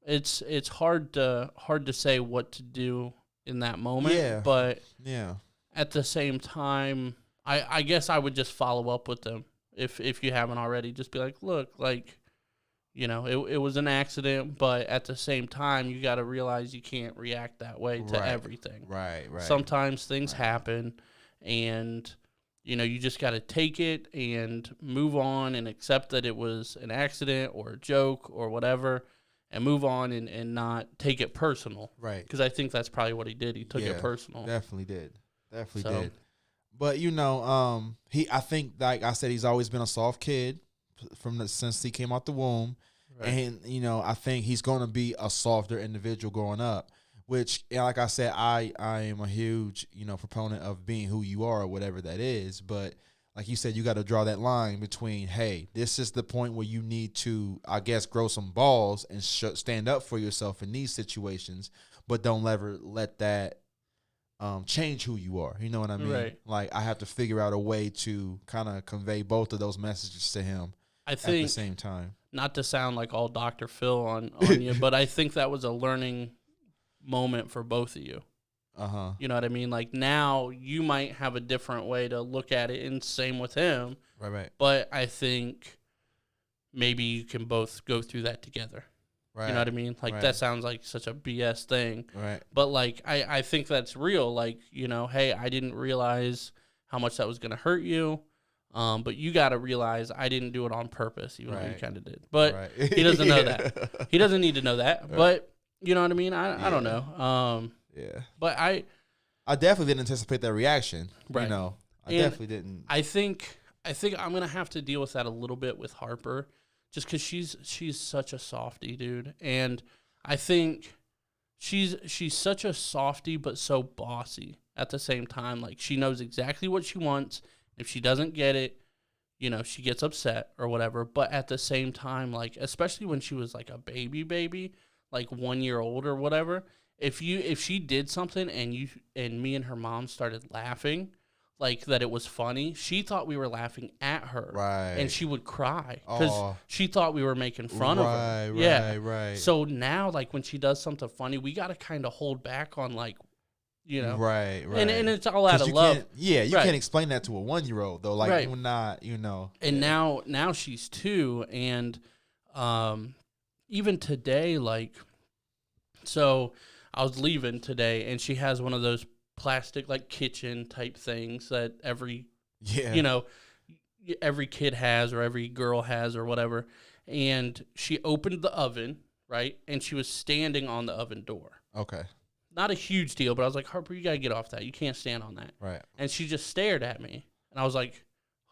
it's hard to say what to do in that moment. Yeah. But yeah, at the same time, I guess I would just follow up with them if you haven't already. Just be like, look, like, you know, it was an accident, but at the same time, you got to realize you can't react that way to everything. Right. Sometimes things happen, and you know, you just got to take it and move on and accept that it was an accident or a joke or whatever, and move on and not take it personal. Right. Because I think that's probably what he did. He took it personal. Definitely did. But, you know, I think, like I said, he's always been a soft kid since he came out the womb. Right. And, you know, I think he's going to be a softer individual growing up. Which, like I said, I am a huge, you know, proponent of being who you are or whatever that is. But like you said, you got to draw that line between, hey, this is the point where you need to, I guess, grow some balls and stand up for yourself in these situations. But don't ever let that change who you are. You know what I mean? Right. Like, I have to figure out a way to kind of convey both of those messages to him at the same time. Not to sound like all Dr. Phil on you, but I think that was a learning moment for both of you. You know what I mean? Like, now you might have a different way to look at it, and same with him. Right. But I think maybe you can both go through that together. Right. You know what I mean? Like, that sounds like such a BS thing. Right. But, like, I think that's real. Like, you know, hey, I didn't realize how much that was going to hurt you. But you got to realize I didn't do it on purpose, even though you kind of did. But he doesn't know that. He doesn't need to know that. But you know what I mean? I don't know. But I definitely didn't anticipate that reaction. Right. You know, I definitely didn't. I think I'm gonna have to deal with that a little bit with Harper, just because she's such a softie, dude. And I think she's such a softie, but so bossy at the same time. Like, she knows exactly what she wants. If she doesn't get it, you know, she gets upset or whatever. But at the same time, like, especially when she was like a baby, like 1 year old or whatever, if she did something and me and her mom started laughing, like that it was funny. She thought we were laughing at her. Right. And she would cry because she thought we were making fun of her. Right. So now, like, when she does something funny, we got to kind of hold back on, like, you know. Right. And it's all out of love. You can't explain that to a 1-year-old, though. Like, you're not, you know. And now she's 2, and even today, like, so I was leaving today, and she has one of those plastic, like, kitchen type things that every kid has or every girl has or whatever. And she opened the oven, right? And she was standing on the oven door. Okay. Not a huge deal, but I was like, Harper, you got to get off that. You can't stand on that. Right. And she just stared at me. And I was like,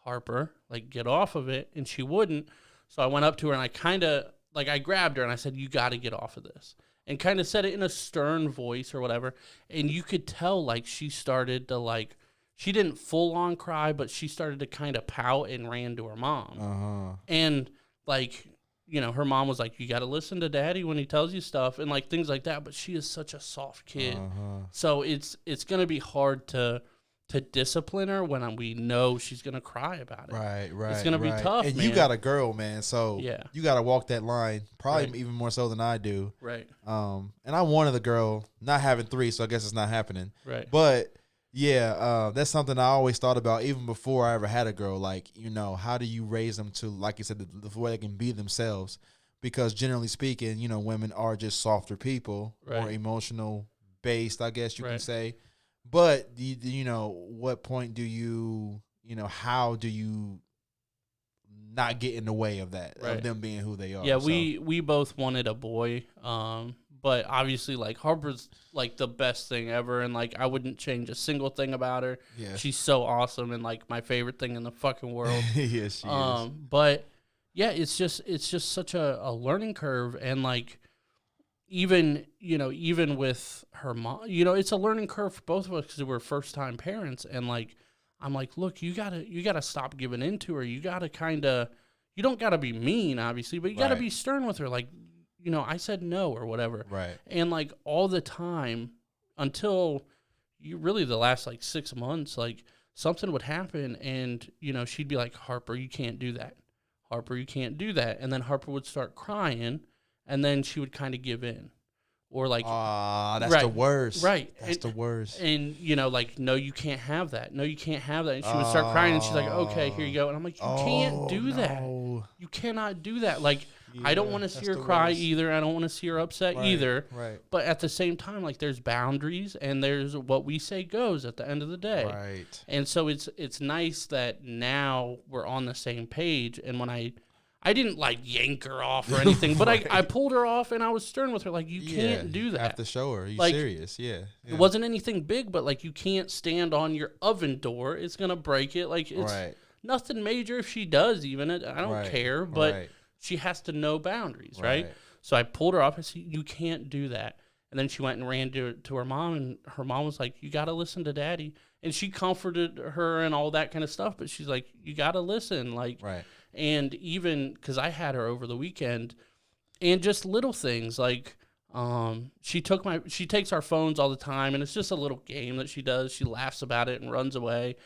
Harper, like, get off of it. And she wouldn't. So I went up to her, and I kind of, like, I grabbed her, and I said, you got to get off of this. And kind of said it in a stern voice or whatever. And you could tell, like, she started to, like, she didn't full-on cry, but she started to kind of pout and ran to her mom. Uh-huh. And, like, you know, her mom was like, you got to listen to daddy when he tells you stuff and, like, things like that. But she is such a soft kid. Uh-huh. So it's going to be hard to discipline her when we know she's going to cry about it. Right. It's going to be tough, and man. you got a girl, man, so you got to walk that line, probably even more so than I do. Right. And I wanted a girl, not having 3, so I guess it's not happening. Right. But, that's something I always thought about even before I ever had a girl. Like, you know, how do you raise them to, like you said, the way they can be themselves? Because generally speaking, you know, women are just softer people, more emotional based, I guess you can say. But, you know, what point do you, you know, how do you not get in the way of that, of them being who they are? Yeah, so. we both wanted a boy, but obviously, like, Harper's, like, the best thing ever, and, like, I wouldn't change a single thing about her. Yeah. She's so awesome and, like, my favorite thing in the fucking world. Yes, she is. But, yeah, it's just such a learning curve, and, like, even with her mom, you know, it's a learning curve for both of us because we're first-time parents, and, like, I'm like, look, you gotta stop giving in to her. You gotta you don't gotta be mean, obviously, but you gotta be stern with her. Like, you know, I said no or whatever. Right. And, like, all the time until the last, like, 6 months, like, something would happen, and, you know, she'd be like, Harper, you can't do that. Harper, you can't do that. And then Harper would start crying. And then she would kind of give in. Or like... that's the worst. Right. That's the worst. And, you know, like, no, you can't have that. No, you can't have that. And she would start crying, and she's like, okay, here you go. And I'm like, you can't do that. You cannot do that. Like, I don't want to see her cry either. I don't want to see her upset either. Right. But at the same time, like, there's boundaries, and there's what we say goes at the end of the day. Right. And so it's nice that now we're on the same page, and when I didn't, like, yank her off or anything, but I pulled her off, and I was stern with her. Like, you can't do that. You have to show her. Are you like, serious? Yeah. It wasn't anything big, but, like, you can't stand on your oven door. It's going to break it. Like, it's nothing major if she does even. I don't care, but she has to know boundaries, right? So I pulled her off. I said, you can't do that. And then she went and ran to her mom, and her mom was like, you got to listen to daddy. And she comforted her and all that kind of stuff, but she's like, you got to listen. Like, and even because I had her over the weekend, and just little things like she takes our phones all the time, and it's just a little game that she does. She laughs about it and runs away,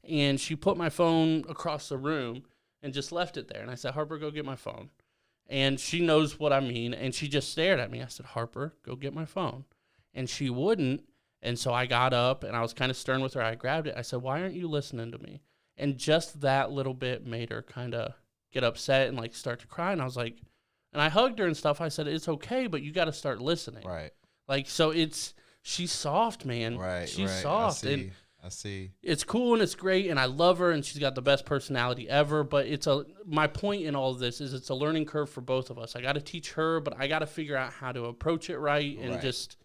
and she put my phone across the room and just left it there. And I said, Harper, go get my phone. And she knows what I mean, and she just stared at me. I said, Harper, go get my phone. And she wouldn't, and so I got up, and I was kind of stern with her. I grabbed it. I said, why aren't you listening to me? And just that little bit made her kind of get upset and, like, start to cry. And I was like, and I hugged her and stuff. I said, it's okay, but you got to start listening. Right. Like, so she's soft, man. Right. She's soft. I see. It's cool and it's great, and I love her, and she's got the best personality ever. But my point in all of this is it's a learning curve for both of us. I got to teach her, but I got to figure out how to approach it right, and just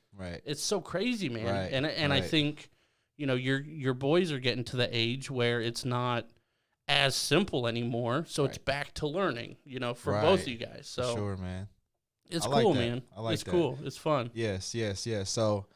it's so crazy, man. Right. And I think, you know, your boys are getting to the age where it's not as simple anymore, so it's back to learning, you know, for both of you guys. So for sure, man. It's cool, man. I like it's that. cool. It's fun. Yes. So,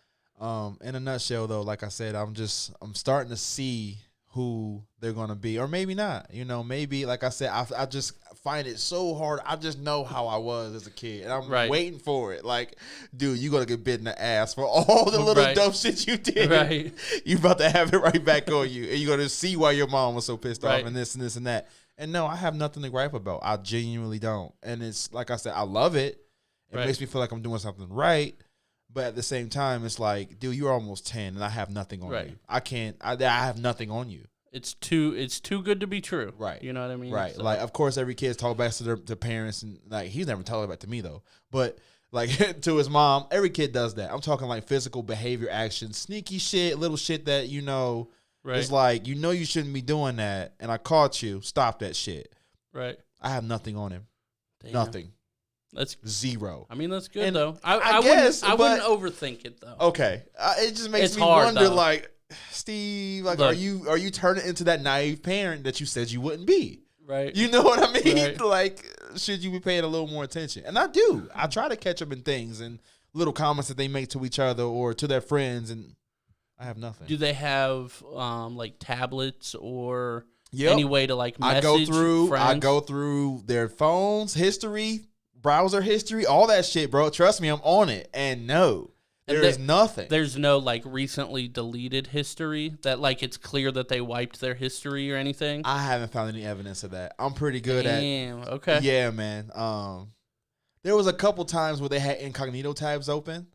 in a nutshell, though, like I said, I'm starting to see who they're gonna be, or maybe not. You know, maybe like I said, I just find it so hard. I just know how I was as a kid, and I'm waiting for it. Like, dude, you gonna get bit in the ass for all the little dumb shit you did. Right. You about to have it right back on you, and you're gonna see why your mom was so pissed off, and this and this and that. And no, I have nothing to gripe about. I genuinely don't. And it's like I said, I love it. It makes me feel like I'm doing something right. But at the same time, it's like, dude, you're almost 10, and I have nothing on you. I have nothing on you. It's too good to be true. Right. You know what I mean? Right. So, like, of course, every kid's talk back to their parents, and like he's never talked back to me though. But like to his mom, every kid does that. I'm talking like physical behavior, action, sneaky shit, little shit that it's like you shouldn't be doing that, and I caught you. Stop that shit. Right. I have nothing on him. Damn. Nothing. That's 0. I mean, that's good though. I wouldn't overthink it though. Okay. It just makes me wonder, like, Steve, like, look, are you turning into that naive parent that you said you wouldn't be? Right. You know what I mean? Right. Like, should you be paying a little more attention? And I do. I try to catch them in things and little comments that they make to each other or to their friends, and I have nothing. Do they have like tablets or any way to like message I go through their phones, history, browser history, all that shit, bro. Trust me, I'm on it. And no. There's nothing. There's no like recently deleted history that like it's clear that they wiped their history or anything. I haven't found any evidence of that. I'm pretty good okay. Yeah, man. There was a couple times where they had incognito tabs open.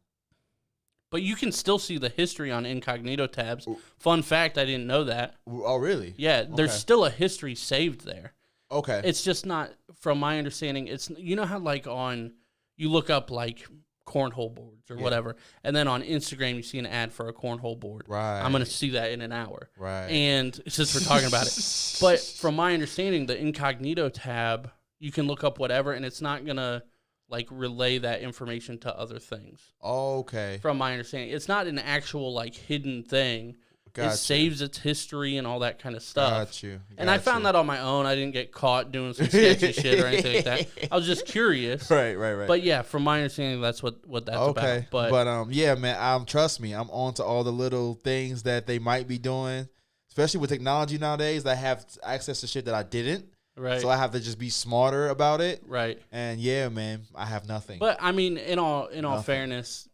But you can still see the history on incognito tabs. Fun fact, I didn't know that. Oh, really? Yeah, there's still a history saved there. Okay. It's just not, from my understanding, it's, you know how like you look up like cornhole boards or whatever, and then on Instagram you see an ad for a cornhole board. Right. I'm going to see that in an hour. Right. And since we're talking about it. But from my understanding, the incognito tab, you can look up whatever, and it's not going to like relay that information to other things. Okay. From my understanding. It's not an actual like hidden thing. It saves its history and all that kind of stuff. Got you. And I found that on my own. I didn't get caught doing some sketchy shit or anything like that. I was just curious. Right. But yeah, from my understanding, that's what that's about. But yeah, man, trust me, I'm on to all the little things that they might be doing, especially with technology nowadays. I have access to shit that I didn't. Right. So I have to just be smarter about it. Right. And yeah, man, I have nothing. But I mean, in all fairness,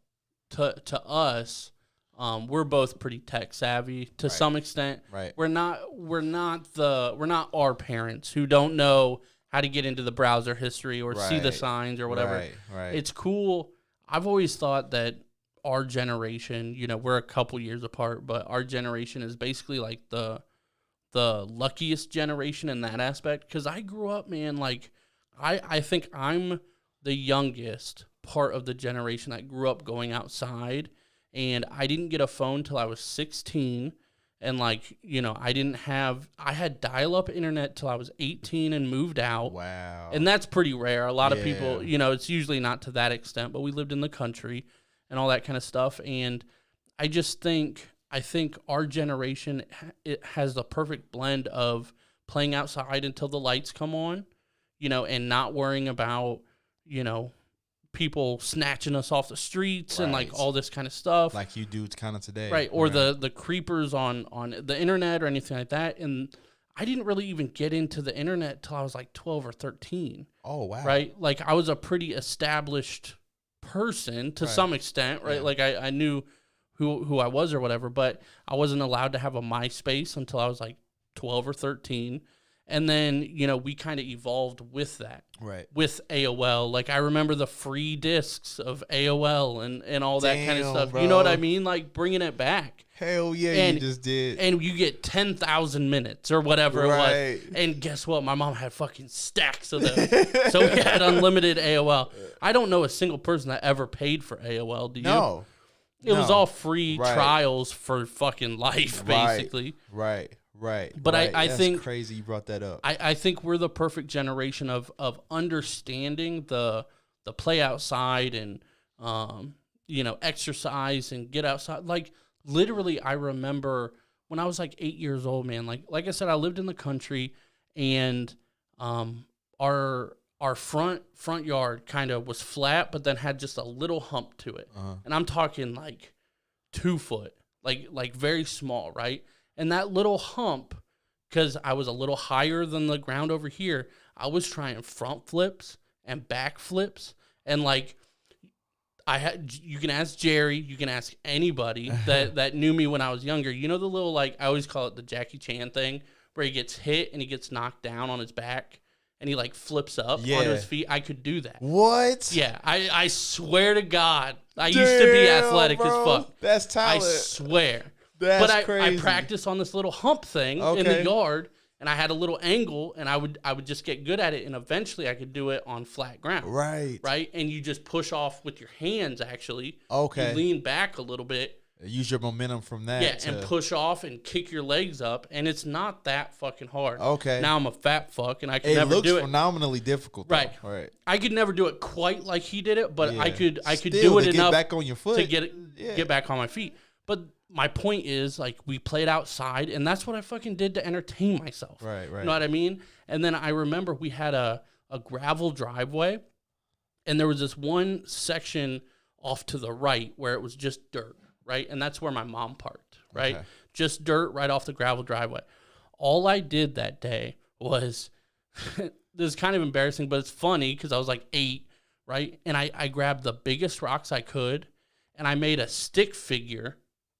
to us, we're both pretty tech savvy to some extent. Right. We're not our parents who don't know how to get into the browser history or see the signs or whatever. Right. It's cool. I've always thought that our generation, we're a couple years apart, but our generation is basically like the luckiest generation in that aspect. Because I grew up, man, like I think I'm the youngest part of the generation that grew up going outside. And I didn't get a phone till I was 16. And like, I had dial-up internet till I was 18 and moved out. Wow. And that's pretty rare. A lot of people, it's usually not to that extent, but we lived in the country and all that kind of stuff. And I think our generation, it has the perfect blend of playing outside until the lights come on, and not worrying about, people snatching us off the streets and like all this kind of stuff, like you do kind of today, right? Or the creepers on the internet or anything like that. And I didn't really even get into the internet till I was like 12 or 13. Oh wow! Right, like I was a pretty established person to some extent, right? Yeah. Like I knew who I was or whatever, but I wasn't allowed to have a MySpace until I was like 12 or 13. And then, we kind of evolved with that. Right. With AOL. Like, I remember the free discs of AOL and all that kind of stuff. Bro. You know what I mean? Like, bringing it back. Hell yeah, you just did. And you get 10,000 minutes or whatever it was. And guess what? My mom had fucking stacks of those. So we had unlimited AOL. I don't know a single person that ever paid for AOL. Do you? No. It was all free trials for fucking life, basically. Right. But I think that's crazy you brought that up. I think we're the perfect generation of understanding the play outside and exercise and get outside. Like literally, I remember when I was like 8 years old, man. Like I said, I lived in the country, and our front yard kind of was flat, but then had just a little hump to it. And I'm talking like 2 foot, like very small, right? And that little hump, because I was a little higher than the ground over here, I was trying front flips and back flips, and like you can ask Jerry, you can ask anybody that knew me when I was younger. You know the little, like, I always call it the Jackie Chan thing, where he gets hit and he gets knocked down on his back and he like flips up onto his feet. I could do that. What? Yeah, I swear to God, I used to be athletic as fuck. That's talent. I swear. That's I crazy. practiced on this little hump thing in the yard, and I had a little angle, and I would just get good at it, and eventually I could do it on flat ground. Right. Right? And you just push off with your hands, actually. Okay. You lean back a little bit. Use your momentum from that. Yeah, and push off and kick your legs up, and it's not that fucking hard. Okay. Now I'm a fat fuck, and I can never do it. It looks phenomenally difficult, though. Right. I could never do it quite like he did it, but I could Still, do it to enough get back on your foot. to get back on my feet. But my point is, like, we played outside, and that's what I fucking did to entertain myself. Right. You know what I mean? And then I remember we had a gravel driveway, and there was this one section off to the right where it was just dirt, right? And that's where my mom parked, right? Okay. Just dirt right off the gravel driveway. All I did that day was, this is kind of embarrassing, but it's funny because I was like 8, right? And I grabbed the biggest rocks I could, and I made a stick figure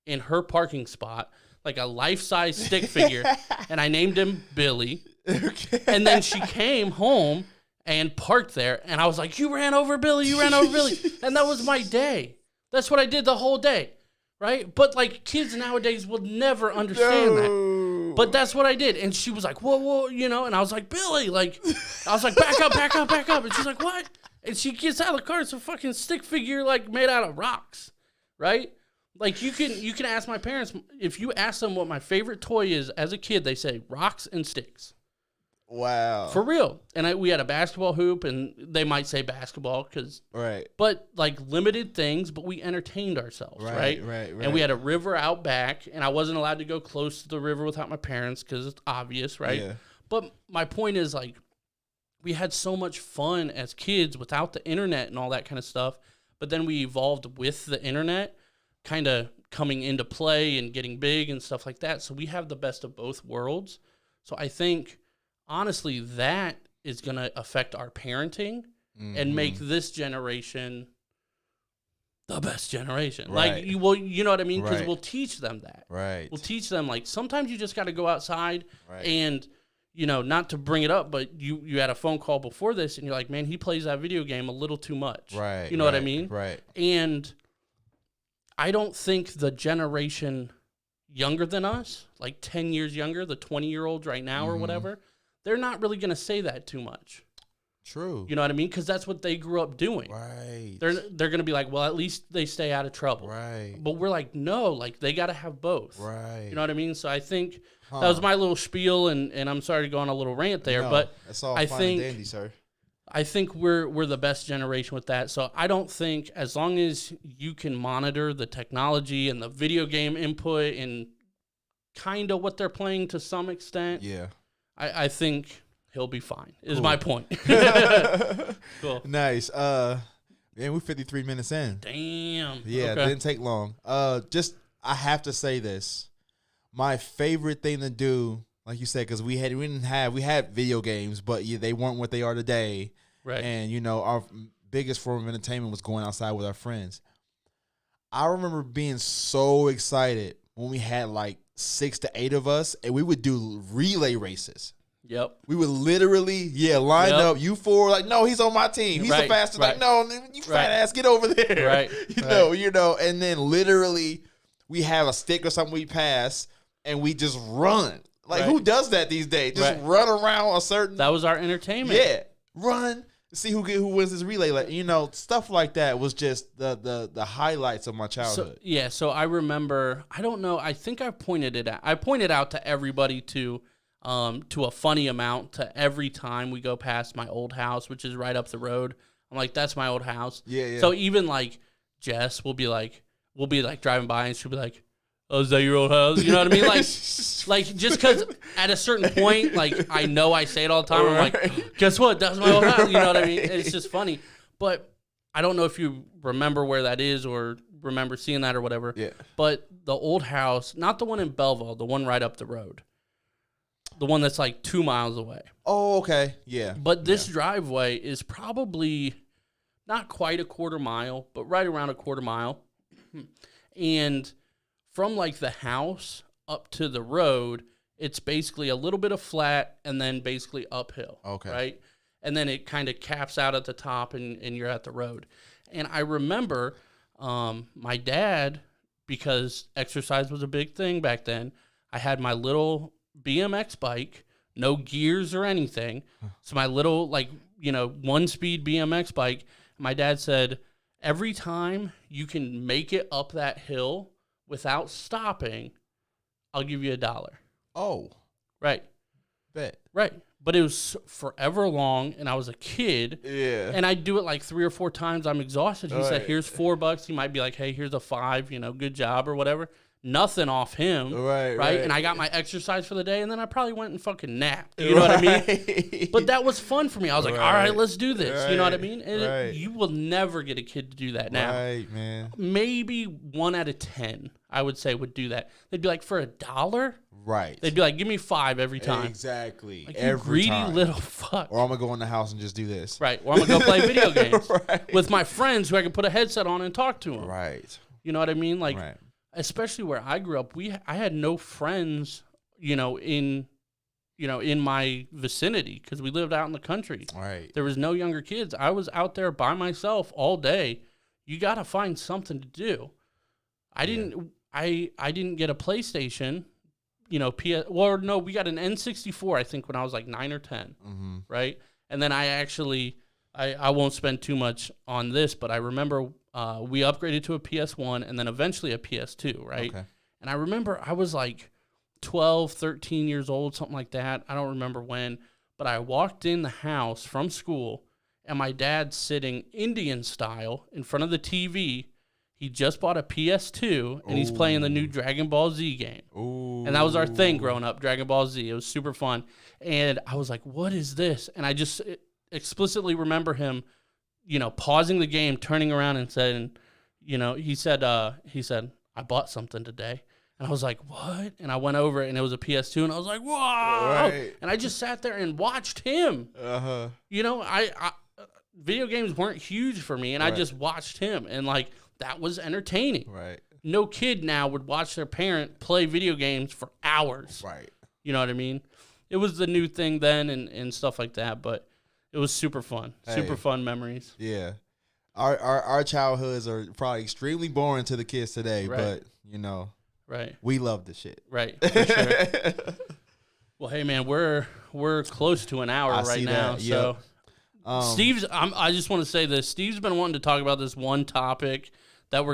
in her parking spot, like a life-size stick figure, and I named him Billy. Okay. And then she came home and parked there, and I was like, you ran over Billy, you ran over Billy. And that was my day. That's what I did the whole day, right? But, like, kids nowadays will never understand that. But that's what I did. And she was like, whoa, you know, and I was like, Billy, like, I was like, back up. And she's like, what? And she gets out of the car. It's a fucking stick figure, like, made out of rocks, right? Like, you can ask my parents, if you ask them what my favorite toy is as a kid, they say rocks and sticks. Wow. For real. And we had a basketball hoop, and they might say basketball, but, like, limited things, but we entertained ourselves, right? Right. And we had a river out back, and I wasn't allowed to go close to the river without my parents because it's obvious, right? Yeah. But my point is, like, we had so much fun as kids without the internet and all that kind of stuff, but then we evolved with the internet, kind of coming into play and getting big and stuff like that. So we have the best of both worlds. So I think, honestly, that is going to affect our parenting and make this generation the best generation. Right. Like, you know what I mean? Because we'll teach them that. Right. We'll teach them, like, sometimes you just got to go outside and, you know, not to bring it up, but you had a phone call before this, and you're like, man, he plays that video game a little too much. Right. You know what I mean? Right. And I don't think the generation younger than us, like 10 years younger, the 20-year-olds right now or whatever, they're not really going to say that too much. True. You know what I mean? Because that's what they grew up doing. Right. They're going to be like, well, at least they stay out of trouble. Right. But we're like, no, like, they got to have both. Right. You know what I mean? So I think that was my little spiel, and I'm sorry to go on a little rant there, but that's all I fine think, and dandy, sir. I think we're the best generation with that. So I don't think, as long as you can monitor the technology and the video game input and kind of what they're playing to some extent, I think he'll be fine, is my point. Cool. Nice. Man, we're 53 minutes in. Damn. Yeah, okay. It didn't take long. I have to say this. My favorite thing to do, like you said, because we had video games, but they weren't what they are today. Right. And, you know, our biggest form of entertainment was going outside with our friends. I remember being so excited when we had like 6 to 8 of us, and we would do relay races. Yep. We would literally, line up. You 4, like, no, he's on my team. He's the fastest. Right. Like, no, you fat ass, get over there. Right. You know, and then literally we have a stick or something we pass, and we just run. Like, who does that these days? Just run around a certain. That was our entertainment. Yeah, run. See who wins this relay. Like, you know, stuff like that was just the highlights of my childhood. So I remember. I don't know. I think I pointed out to everybody to a funny amount to every time we go past my old house, which is right up the road. I'm like, that's my old house. Yeah. So even like Jess will be like driving by, and she'll be like, oh, is that your old house? You know what I mean? Like just because at a certain point, like, I know I say it all the time. I'm like, guess what? That's my old house. You know what I mean? It's just funny. But I don't know if you remember where that is or remember seeing that or whatever. Yeah. But the old house, not the one in Belleville, the one right up the road. the one that's like 2 miles away. Oh, okay. Yeah. But this driveway is probably not quite a quarter mile, but right around a quarter mile. And from like the house up to the road, it's basically a little bit of flat and then basically uphill. Okay. Right? And then it kind of caps out at the top and you're at the road. And I remember my dad, because exercise was a big thing back then, I had my little BMX bike, no gears or anything. So my little, like, you know, 1-speed BMX bike. My dad said, every time you can make it up that hill without stopping, I'll give you $1. Oh. Right. Bet. Right. But it was forever long, and I was a kid. Yeah. And I'd do it like 3 or 4 times. I'm exhausted. He said, Right. here's $4. He might be like, hey, here's a $5, you know, good job or whatever. Nothing off him. Right. And I got my exercise for the day, and then I probably went and fucking napped. You know what I mean? But that was fun for me. I was like, all right, let's do this. You know what I mean? And you will never get a kid to do that now. Right, man. Maybe 1 out of 10, I would say, would do that. They'd be like, for $1? Right. They'd be like, give me 5 every time. Exactly. Like, you every greedy time. little fuck. Or I'm going to go in the house and just do this. Right. Or I'm going to go play video games Right. with my friends who I can put a headset on and talk to them. Right. You know what I mean? Like, Right. especially where I grew up, I had no friends, in my vicinity because we lived out in the country. Right. There was no younger kids. I was out there by myself all day. You got to find something to do. I didn't get a PlayStation, we got an N64, I think, when I was like 9 or 10, right? And then I won't spend too much on this, but I remember we upgraded to a PS1 and then eventually a PS2, right? Okay. And I remember I was like 12, 13 years old, something like that. I don't remember when, but I walked in the house from school and my dad's sitting Indian style in front of the TV. He just bought a PS2 and he's playing the new Dragon Ball Z game. Ooh. And that was our thing growing up, Dragon Ball Z. It was super fun. And I was like, what is this? And I just explicitly remember him, pausing the game, turning around and saying, he said, I bought something today. And I was like, what? And I went over and it was a PS2 and I was like, whoa. Right. And I just sat there and watched him. Uh-huh. I video games weren't huge for me and I just watched him and like, that was entertaining. Right. No kid now would watch their parent play video games for hours. Right. You know what I mean? It was the new thing then and stuff like that, but it was super fun. Super fun memories. Yeah. Our childhoods are probably extremely boring to the kids today, but, Right. we love the shit. Right, for sure. Well, hey, man, we're close to an hour right now, so... I just want to say this. Steve's been wanting to talk about this one topic that we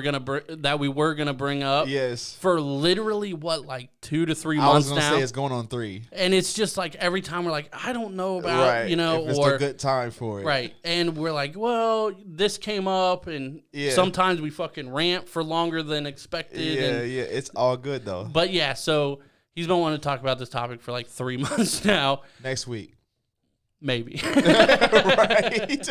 were gonna bring up. Yes. For literally like 2 to 3 months now. I was gonna say it's going on 3. And it's just like every time we're like, I don't know about, if it's a good time for it. Right. And we're like, well, this came up, and sometimes we fucking rant for longer than expected. Yeah, it's all good though. But yeah, so he's been wanting to talk about this topic for like 3 months now. Next week. Maybe. Right.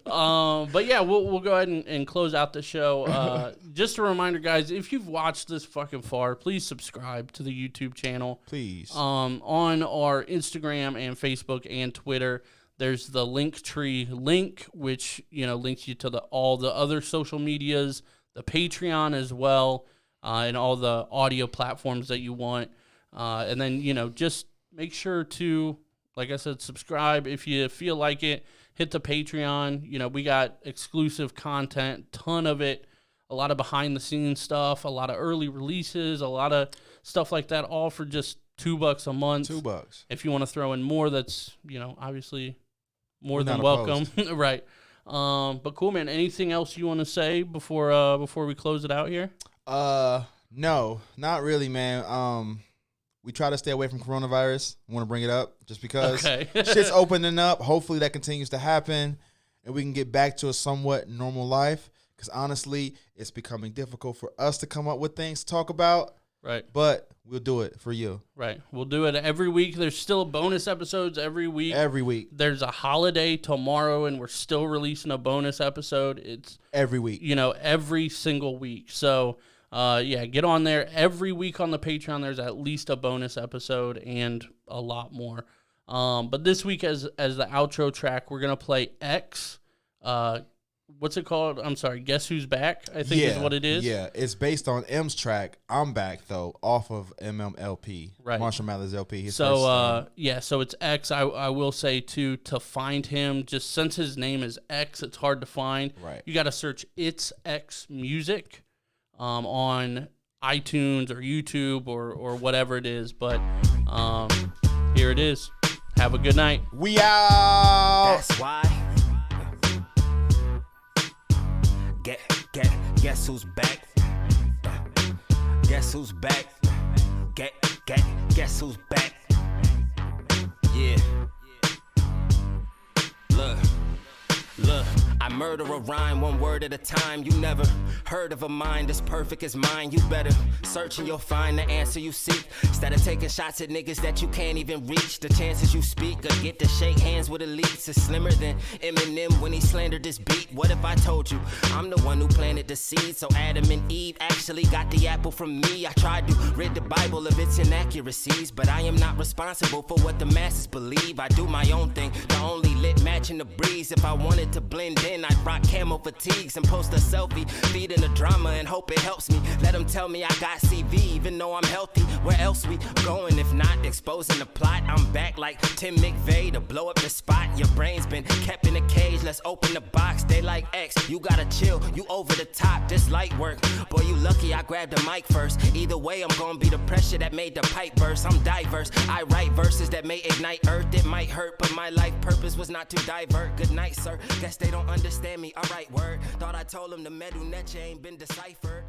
But yeah, we'll go ahead and close out the show. Just a reminder, guys, if you've watched this fucking far, please subscribe to the YouTube channel. Please. On our Instagram and Facebook and Twitter, there's the Linktree link, which links you to all the other social medias, the Patreon as well, and all the audio platforms that you want. And then just make sure to, like I said, subscribe if you feel like it. Hit the Patreon. We got exclusive content, ton of it, a lot of behind-the-scenes stuff, a lot of early releases, a lot of stuff like that, all for just $2 a month. $2. If you want to throw in more, that's, obviously more than welcome. Right. But cool, man. Anything else you want to say before we close it out here? No, not really, man. We try to stay away from coronavirus. I want to bring it up just because shit's opening up. Hopefully that continues to happen and we can get back to a somewhat normal life. Because honestly, it's becoming difficult for us to come up with things to talk about. Right. But we'll do it for you. Right. We'll do it every week. There's still bonus episodes every week. Every week. There's a holiday tomorrow and we're still releasing a bonus episode. It's every week. Every single week. So Get on there. Every week on the Patreon, there's at least a bonus episode and a lot more. But this week, as the outro track, we're going to play X. What's it called? I'm sorry. Guess Who's Back, I think is what it is. Yeah, it's based on M's track, I'm Back, though, off of MMLP. Right. Marshall Mathers LP. So it's X. I will say, too, to find him, just since his name is X, it's hard to find. Right. You got to search It's X Music on iTunes or YouTube or whatever it is. But here it is. Have a good night. We out. That's why. Guess who's back? Guess who's back? Guess who's back? Yeah. Look, I murder a rhyme one word at a time. You never heard of a mind as perfect as mine. You better search and you'll find the answer you seek. Instead of taking shots at niggas that you can't even reach, the chances you speak or get to shake hands with elites is slimmer than Eminem when he slandered this beat. What if I told you I'm the one who planted the seed? So Adam and Eve actually got the apple from me. I tried to rid the Bible of its inaccuracies, but I am not responsible for what the masses believe. I do my own thing, the only lit match in the breeze. If I wanted to blend in, I'd rock camo fatigues and post a selfie, feeding the drama and hope it helps me. Let them tell me I got CV, even though I'm healthy. Where else we going if not exposing the plot? I'm back like Tim McVeigh to blow up the spot. Your brain's been kept in a cage, let's open the box. They like X, you gotta chill, you over the top, this light work. Boy, you lucky I grabbed the mic first. Either way, I'm gonna be the pressure that made the pipe burst. I'm diverse, I write verses that may ignite earth. It might hurt, but my life purpose was not to divert. Good night, sir. Guess they don't understand me. Alright, word. Thought I told them the metal net ain't been deciphered.